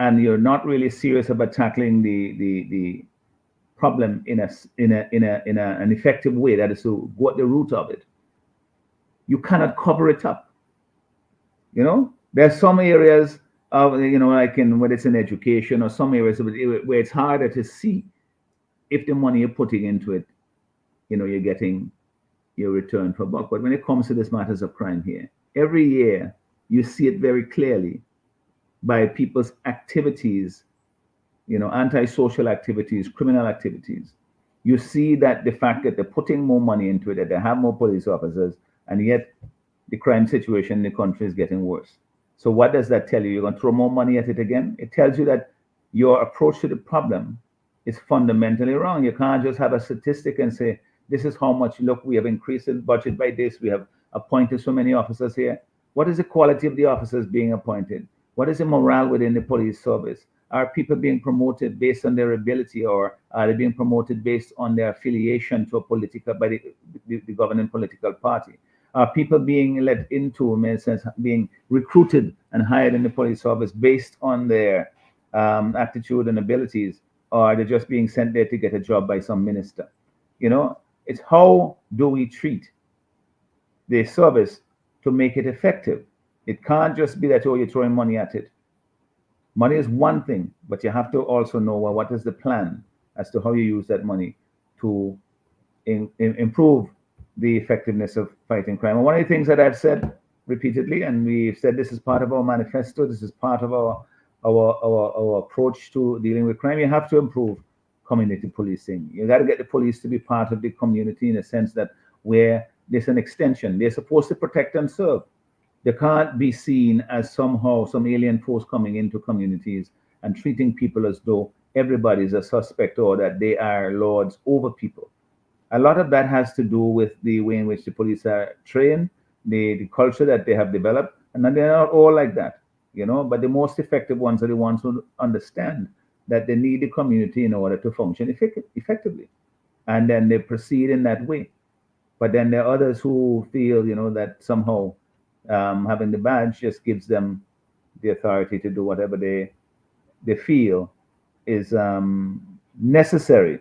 and you're not really serious about tackling the problem in an effective way, that is to go at the root of it, you cannot cover it up. There are some areas of, like whether it's in education or some areas where it's harder to see if the money you're putting into it, you're getting your return for buck. But when it comes to this matters of crime here, every year you see it very clearly by people's activities, antisocial activities, criminal activities. You see that the fact that they're putting more money into it, that they have more police officers, and yet the crime situation in the country is getting worse. So what does that tell you? You're going to throw more money at it again? It tells you that your approach to the problem is fundamentally wrong. You can't just have a statistic and say, this is how much, look, we have increased the budget by this, we have appointed so many officers here. What is the quality of the officers being appointed? What is the morale within the police service? Are people being promoted based on their ability, or are they being promoted based on their affiliation to a political, by the governing political party? Are people being let into, in a sense, being recruited and hired in the police service based on their aptitude and abilities, or are they just being sent there to get a job by some minister? It's how do we treat the service to make it effective. It can't just be that, you're throwing money at it. Money is one thing, but you have to also know, well, what is the plan as to how you use that money to improve the effectiveness of fighting crime. And one of the things that I've said repeatedly, and we've said this is part of our manifesto, this is part of our approach to dealing with crime, you have to improve community policing. You got to get the police to be part of the community in a sense that where there's an extension. They're supposed to protect and serve. They can't be seen as somehow some alien force coming into communities and treating people as though everybody is a suspect or that they are lords over people. A lot of that has to do with the way in which the police are trained, the culture that they have developed, and they're not all like that, but the most effective ones are the ones who understand that they need the community in order to function effectively. And then they proceed in that way. But then there are others who feel, that somehow having the badge just gives them the authority to do whatever they feel is necessary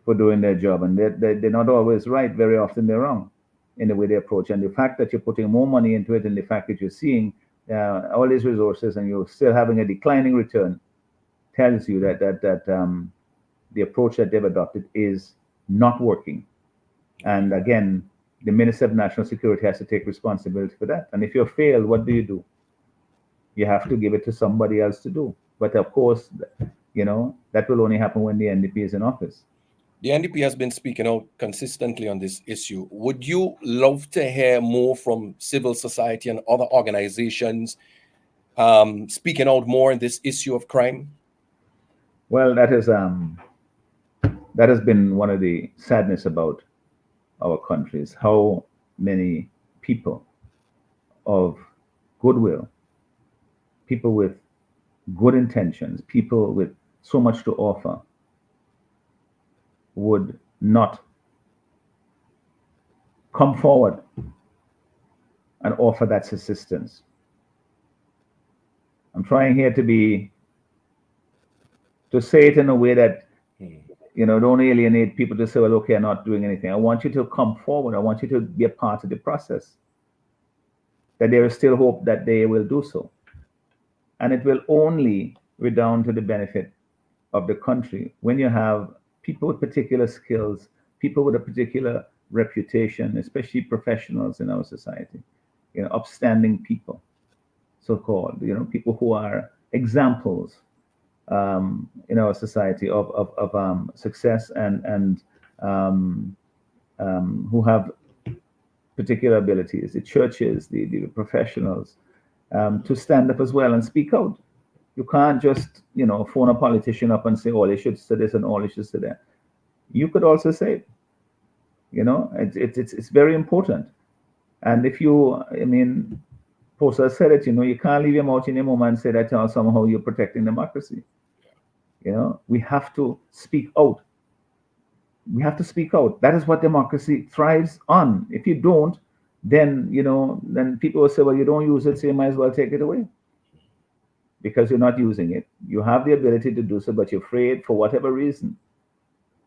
for doing their job. And they're not always right. Very often they're wrong in the way they approach. And the fact that you're putting more money into it and the fact that you're seeing all these resources and you're still having a declining return tells you that the approach that they've adopted is not working. And again, the Minister of National Security has to take responsibility for that. And if you fail, what do? You have to give it to somebody else to do. But of course, that will only happen when the NDP is in office. The NDP has been speaking out consistently on this issue. Would you love to hear more from civil society and other organizations speaking out more on this issue of crime? Well, that has been one of the sadness about our country, is how many people of goodwill, people with good intentions, people with so much to offer, would not come forward and offer that assistance. I'm trying here to say it in a way that, don't alienate people to say, well, okay, I'm not doing anything. I want you to come forward. I want you to be a part of the process. That there is still hope that they will do so. And it will only redound to the benefit of the country when you have people with particular skills, people with a particular reputation, especially professionals in our society, upstanding people, so-called, people who are examples in our society of success and who have particular abilities, the churches, the professionals, to stand up as well and speak out. You can't just, phone a politician up and say, all they should say this and all they should say that. You could also say it. It's very important. And if Posa said it, you can't leave your mouth in your mouth and say that somehow you're protecting democracy. We have to speak out. We have to speak out. That is what democracy thrives on. If you don't, then then people will say, well, you don't use it, so you might as well take it away. Because you're not using it. You have the ability to do so, but you're afraid for whatever reason.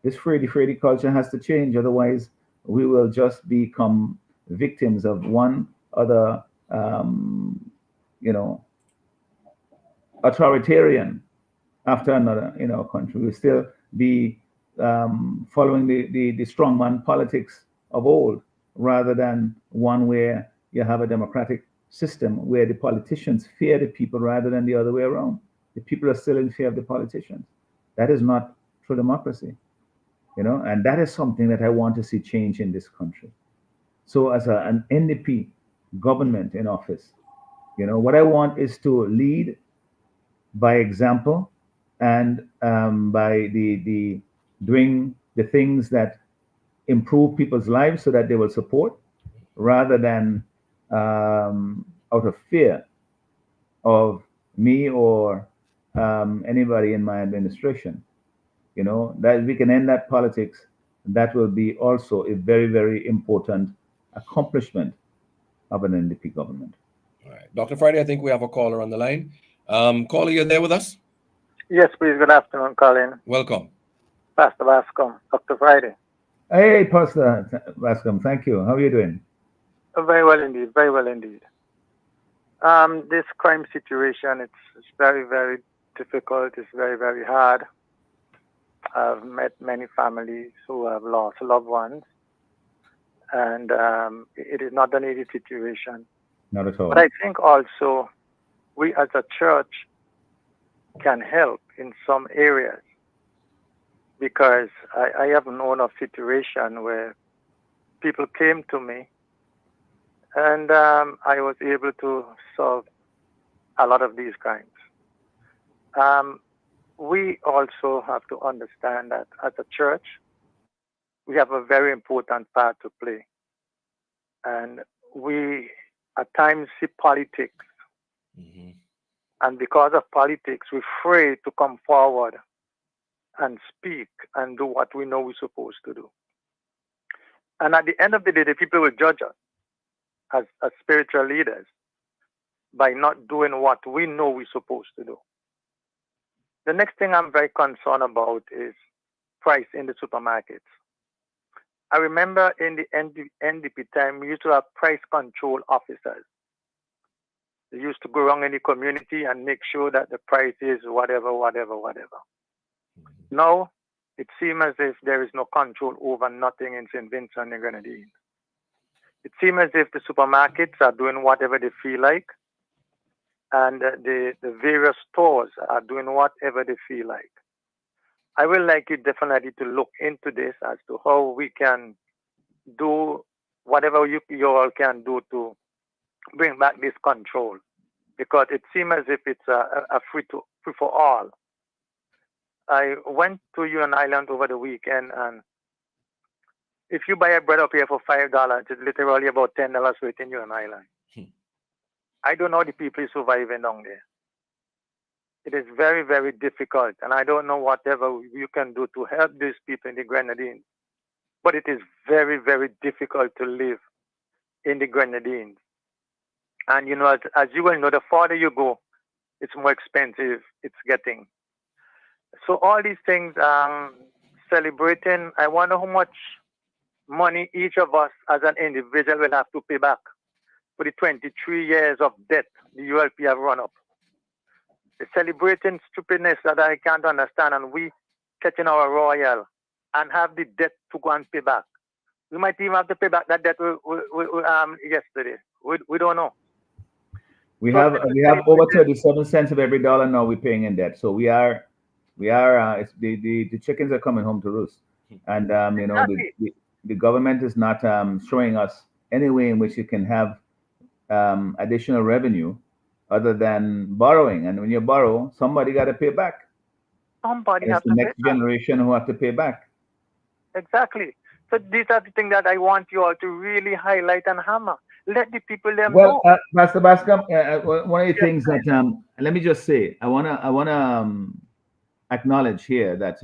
This fraidy culture has to change. Otherwise, we will just become victims of one other, authoritarian after another in our country. We'll still be following the strongman politics of old, rather than one where you have a democratic system where the politicians fear the people rather than the other way around. The people are still in fear of the politicians. That is not true democracy, and that is something that I want to see change in this country. So as an NDP government in office, what I want is to lead by example and by the doing the things that improve people's lives so that they will support, rather than out of fear of me or anybody in my administration. That we can end that politics. That will be also a very, very important accomplishment of an NDP government. All right. Dr. Friday, I think we have a caller on the line. Caller, you're there with us? Yes, please. Good afternoon, Colin. Welcome. Pastor Bascom, Dr. Friday. Hey, Pastor Bascom. Thank you. How are you doing? Very well indeed. Very well indeed. This crime situation, it's very, very difficult. It's very, very hard. I've met many families who have lost loved ones, and it is not an easy situation. Not at all. But I think also we as a church can help in some areas, because I have known of situation where people came to me and I was able to solve a lot of these crimes. We also have to understand that as a church, we have a very important part to play. And we at times see politics. Mm-hmm. And because of politics, we're afraid to come forward and speak and do what we know we're supposed to do. And at the end of the day, the people will judge us as spiritual leaders by not doing what we know we're supposed to do. The next thing I'm very concerned about is price in the supermarkets. I remember in the NDP time, we used to have price control officers. They used to go around in the community and make sure that the price is whatever. Now, it seems as if there is no control over nothing in St. Vincent and Grenadines. It seems as if the supermarkets are doing whatever they feel like, and the various stores are doing whatever they feel like. I will like you definitely to look into this as to how we can do whatever you all can do to bring back this control, because it seems as if it's a free for all. I went to UN Island over the weekend, and if you buy a bread up here for $5, it's literally about $10 worth in UN Island. I don't know the people surviving down there. It is very, very difficult, and I don't know whatever you can do to help these people in the Grenadines. But it is very, very difficult to live in the Grenadines. And you know, as you well know, the farther you go, it's more expensive it's getting. So all these things, celebrating, I wonder how much money each of us as an individual will have to pay back for the 23 years of debt the ULP have run up. The celebrating stupidness that I can't understand, and we catching our royal and have the debt to go and pay back. We might even have to pay back that debt yesterday. We don't know. We have over 37 cents of every dollar now we're paying in debt. So we are it's the chickens are coming home to roost, and you know, the government is not showing us any way in which you can have additional revenue other than borrowing. And when you borrow, somebody got to pay back. Somebody has to pay back. It's the next generation who have to pay back. Exactly. So these are the things that I want you all to really highlight and hammer. Let the people know. Well, Pastor Bascom, one of the things that let me just say, I wanna acknowledge here that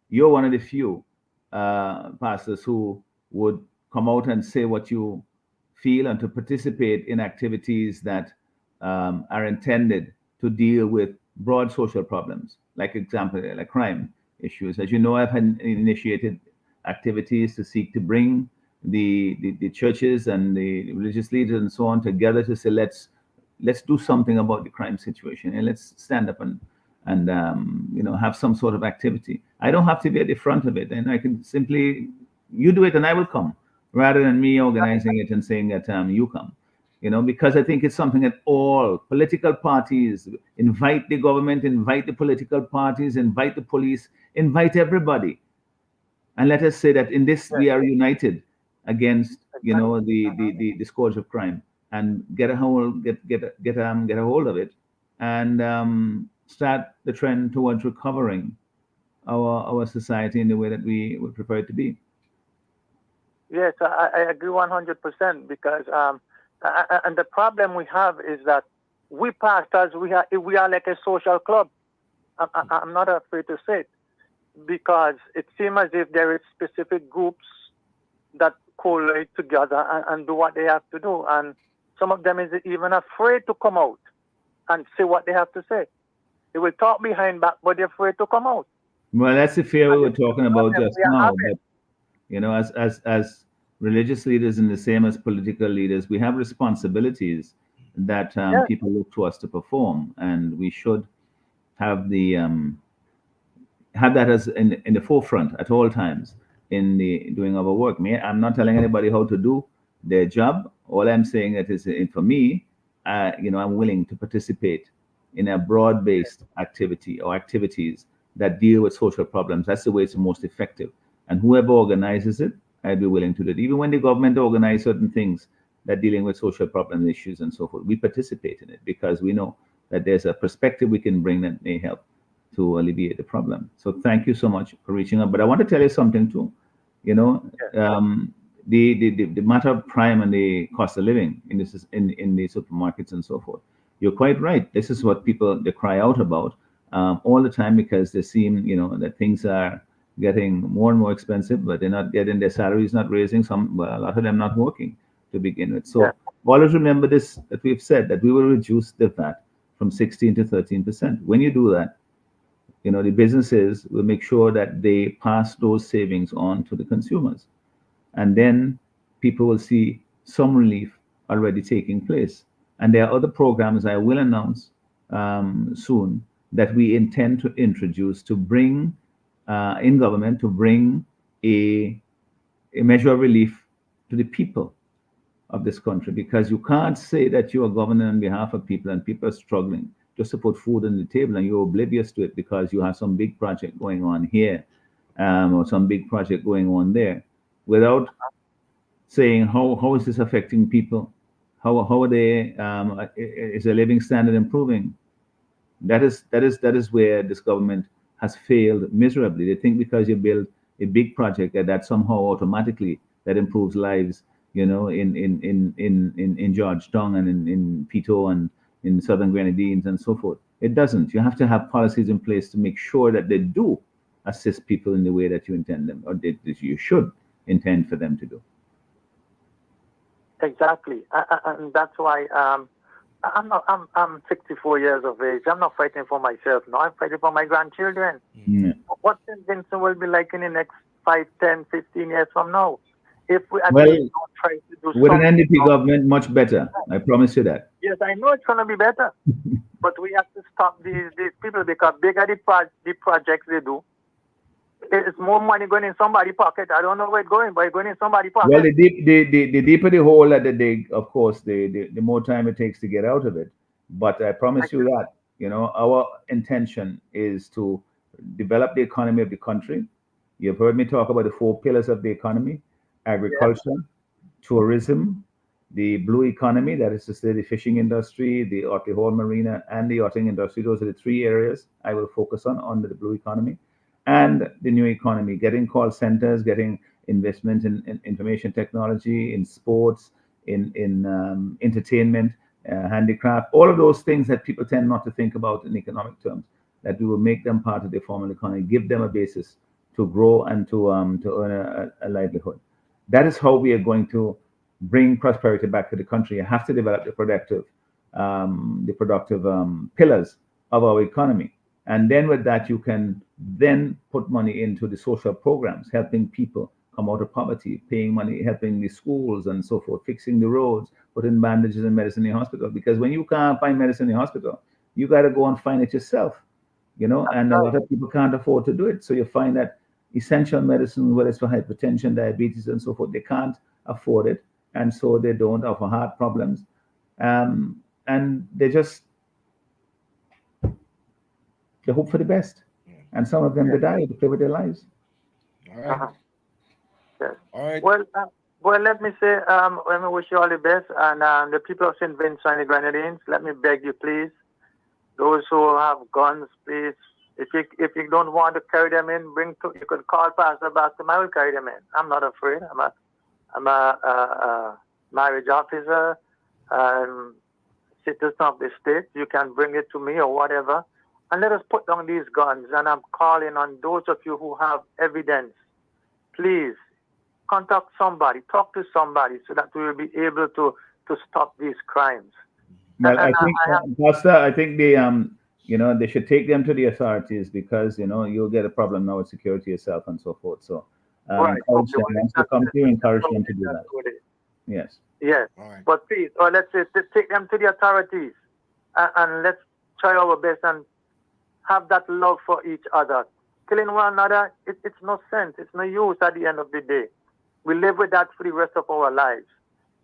you're one of the few pastors who would come out and say what you feel and to participate in activities that are intended to deal with broad social problems, like example, like crime issues. As you know, I've initiated activities to seek to bring the churches and the religious leaders and so on together to say let's do something about the crime situation, and let's stand up and you know, have some sort of activity. I don't have to be at the front of it, and I can simply, you do it and I will come, rather than me organizing it and saying that you come, you know, because I think it's something that all political parties invite the government, invite the political parties, invite the police, invite everybody, and let us say that in this we are united against, you know, the scourge of crime, and get a hold of it, and start the trend towards recovering our society in the way that we would prefer it to be. Yes, I agree 100%, because and the problem we have is that we pastors, we are like a social club. I'm not afraid to say it, because it seems as if there is specific groups that collate together and do what they have to do, and some of them is even afraid to come out and say what they have to say. They will talk behind back, but they're afraid to come out. Well, that's the fear we were talking about just now. But, you know, as religious leaders and the same as political leaders, we have responsibilities that people look to us to perform, and we should have the have that as in the forefront at all times in the doing of our work. I'm not telling anybody how to do their job. All I'm saying that is, for me, you know, I'm willing to participate in a broad-based activity or activities that deal with social problems. That's the way it's most effective. And whoever organizes it, I'd be willing to do it. Even when the government organizes certain things that dealing with social problem issues and so forth, we participate in it because we know that there's a perspective we can bring that may help to alleviate the problem. So thank you so much for reaching out. But I want to tell you something too. You know, the matter of crime and the cost of living in the supermarkets and so forth. You're quite right. This is what people they cry out about all the time, because they seem, you know, that things are getting more and more expensive, but they're not getting their salaries not raising. A lot of them not working to begin with. So always remember this, that we've said that we will reduce the VAT from 16 to 13%. When you do that, you know, the businesses will make sure that they pass those savings on to the consumers, and then people will see some relief already taking place. And there are other programs I will announce soon that we intend to introduce to bring in government, to bring a measure of relief to the people of this country, because you can't say that you are governing on behalf of people and people are struggling just to put food on the table, and you're oblivious to it because you have some big project going on here, or some big project going on there, without saying how is this affecting people, how are they, is their living standard improving? That is where this government has failed miserably. They think because you build a big project that somehow automatically that improves lives, in Georgetown and in Pito and in Southern Grenadines and so forth. It doesn't. You have to have policies in place to make sure that they do assist people in the way that you intend them, or that you should intend for them to do. Exactly, and that's why I'm 64 years of age. I'm not fighting for myself now. I'm fighting for my grandchildren. Yeah. What St. Vincent will be like in the next 5, 10, 15 years from now? If we at Well, least don't try to do with an something. NDP government, much better. I promise you that. Yes, I know it's going to be better. But we have to stop these people, because bigger the projects they do, it's more money going in somebody's pocket. I don't know where it's going, but it's going in somebody's pocket. Well, the deeper the hole that they dig, of course, the more time it takes to get out of it. But I promise you that, our intention is to develop the economy of the country. You've heard me talk about the 4 pillars of the economy: agriculture, tourism, the blue economy, that is to say the fishing industry, the Ortihol marina, and the yachting industry. Those are the 3 areas I will focus on under the blue economy. And the new economy, getting call centers, getting investment in information technology, in sports, in entertainment, handicraft, all of those things that people tend not to think about in economic terms, that we will make them part of the formal economy, give them a basis to grow and to earn a livelihood. That is how we are going to bring prosperity back to the country. You have to develop the productive pillars of our economy. And then with that, you can then put money into the social programs, helping people come out of poverty, paying money, helping the schools and so forth, fixing the roads, putting bandages and medicine in the hospital. Because when you can't find medicine in the hospital, you got to go and find it yourself, and a lot of people can't afford to do it. So you find that essential medicine, whether it's for hypertension, diabetes, and so forth, they can't afford it. And so they don't, or for heart problems. And they hope for the best. And some of them, they die, they play with their lives. All right. Yes. All right. Well, let me say, let me wish you all the best. And the people of St. Vincent and the Grenadines, let me beg you, please, those who have guns, please, if you don't want to carry them in, you could call Pastor Bascom. I will carry them in. I'm not afraid. I'm a marriage officer, citizen of the state. You can bring it to me or whatever. And let us put down these guns. And I'm calling on those of you who have evidence. Please contact somebody, talk to somebody, so that we will be able to stop these crimes. Well, Pastor, I think they should take them to the authorities, because you'll get a problem now with security yourself and so forth. So encourage them. Once they come to you, encourage them to do that. Yes. Yes. Right. But please, or let's say, take them to the authorities, and let's try our best and have that love for each other. Killing one another, it's no sense. It's no use at the end of the day. We live with that for the rest of our lives.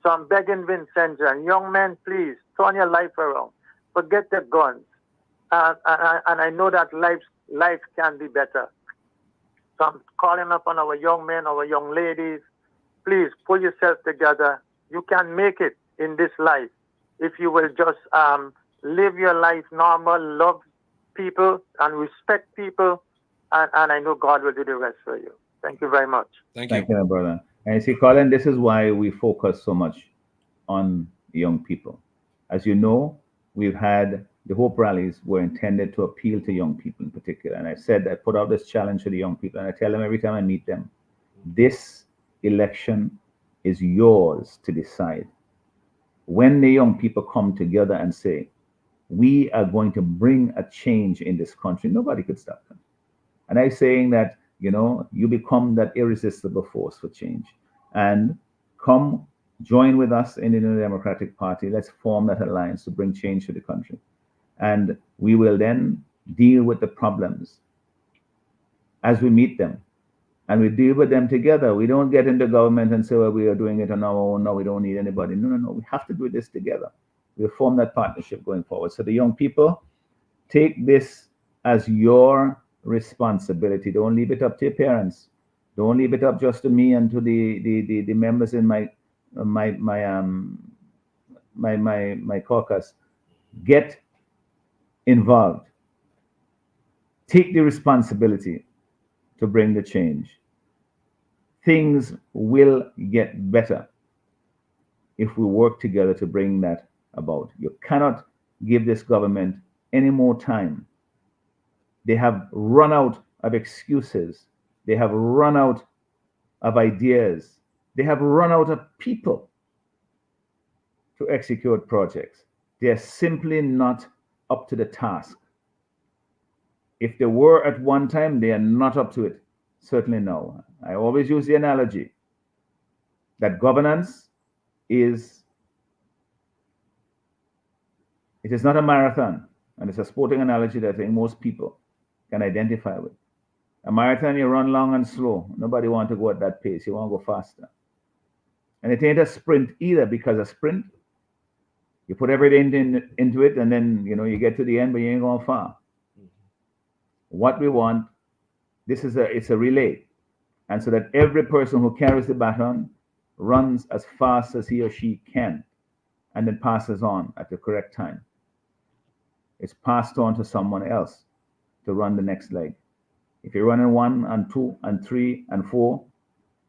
So I'm begging Vincent and young men, please, turn your life around. Forget the guns. And I know that life can be better. So I'm calling upon our young men, our young ladies, please pull yourself together. You can make it in this life if you will just live your life normal, love people and respect people, and I know God will do the rest for you. Thank you very much. Thank you. Thank you, brother. And you see, Colin, this is why we focus so much on young people. As you know, we've had the Hope rallies were intended to appeal to young people in particular. And I said, I put out this challenge to the young people, and I tell them every time I meet them, this election is yours to decide. When the young people come together and say, we are going to bring a change in this country, nobody could stop them. And I'm saying that, you become that irresistible force for change. And come join with us in the New Democratic Party. Let's form that alliance to bring change to the country. And we will then deal with the problems as we meet them. And we deal with them together. We don't get into government and say, well, we are doing it on our own. No, we don't need anybody. No. We have to do this together. We'll form that partnership going forward. So the young people, Take this as your responsibility. Don't leave it up to your parents. Don't leave it up just to me and to the members in my caucus. Get involved. Take the responsibility to bring the change. Things will get better if we work together to bring that about. You cannot give this government any more time. They have run out of excuses. They have run out of ideas. They have run out of people to execute projects. They are simply not up to the task. If they were at one time, they are not up to it. Certainly no. I always use the analogy that governance is not a marathon, and it's a sporting analogy that I think most people can identify with. A marathon, you run long and slow. Nobody wants to go at that pace. You want to go faster. And it ain't a sprint either, because a sprint, you put everything into it, and then you get to the end, but you ain't going far. What we want, it's a relay, and so that every person who carries the baton runs as fast as he or she can, and then passes on at the correct time. It's passed on to someone else to run the next leg. If you're running 1 and 2 and 3 and 4,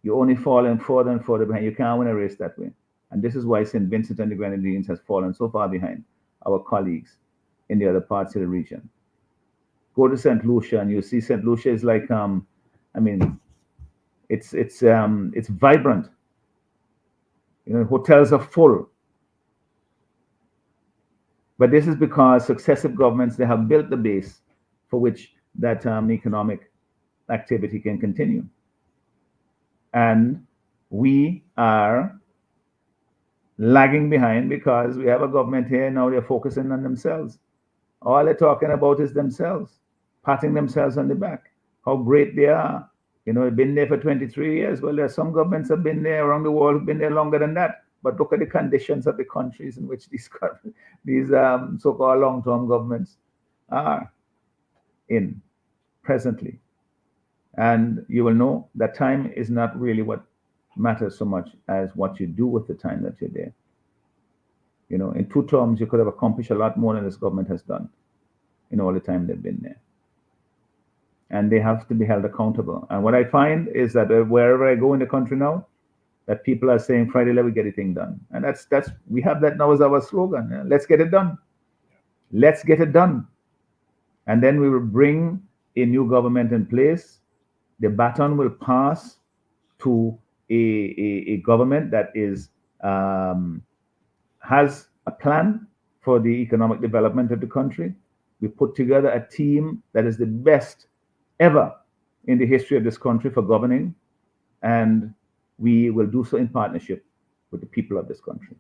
you're only falling further and further behind. You can't win a race that way. And this is why St. Vincent and the Grenadines has fallen so far behind our colleagues in the other parts of the region. Go to St. Lucia and you see St. Lucia is like, it's vibrant. Hotels are full. But this is because successive governments, they have built the base for which that economic activity can continue. And we are lagging behind because we have a government here now, they're focusing on themselves. All they're talking about is themselves, patting themselves on the back, how great they are. They've been there for 23 years. Well, there's some governments have been there around the world who've been there longer than that. But look at the conditions of the countries in which these so-called long-term governments are in presently. And you will know that time is not really what matters so much as what you do with the time that you're there. In 2 terms, you could have accomplished a lot more than this government has done in all the time they've been there. And they have to be held accountable. And what I find is that wherever I go in the country now, that people are saying, Friday, let me get a thing done. And that's we have that now as our slogan. Let's get it done. Let's get it done. And then we will bring a new government in place. The baton will pass to a government that has a plan for the economic development of the country. We put together a team that is the best ever in the history of this country for governing, and we will do so in partnership with the people of this country.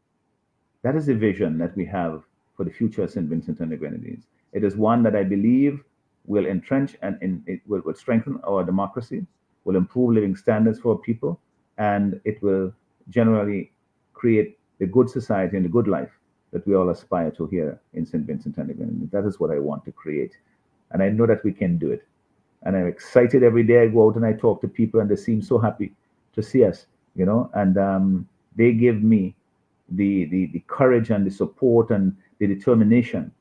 That is the vision that we have for the future of St. Vincent and the Grenadines. It is one that I believe will entrench and it will strengthen our democracy, will improve living standards for people, and it will generally create the good society and the good life that we all aspire to here in St. Vincent and the Grenadines. That is what I want to create. And I know that we can do it. And I'm excited every day I go out and I talk to people and they seem so happy to see us, and they give me the courage and the support and the determination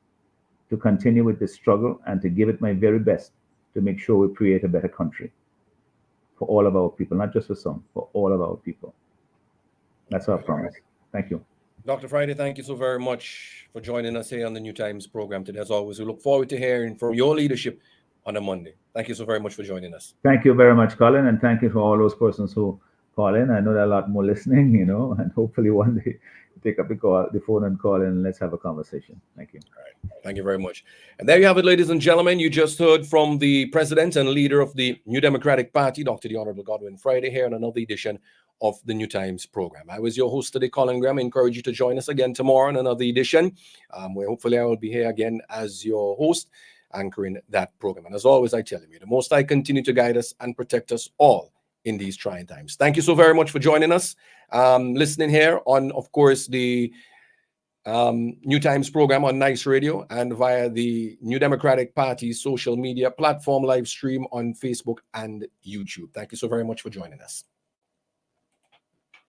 to continue with this struggle and to give it my very best to make sure we create a better country for all of our people, not just for some, for all of our people. That's our promise. Thank you. Dr. Friday, thank you so very much for joining us here on the New Times program today. As always, we look forward to hearing from your leadership on a Monday. Thank you so very much for joining us. Thank you very much, Colin, and thank you for all those persons who call in. I know there are a lot more listening, and hopefully one day take up the phone and call in and let's have a conversation. Thank you. All right. Thank you very much. And there you have it, ladies and gentlemen. You just heard from the president and leader of the New Democratic Party, Dr. the Honorable Godwin Friday, here on another edition of the New Times program. I was your host today, Colin Graham. I encourage you to join us again tomorrow on another edition, where hopefully I will be here again as your host, anchoring that program. And as always, I tell you, may the Most High continue to guide us and protect us all in these trying times. Thank you so very much for joining us, listening here on, of course, the New Times program on Nice Radio and via the New Democratic Party's social media platform live stream on Facebook and YouTube. Thank you so very much for joining us.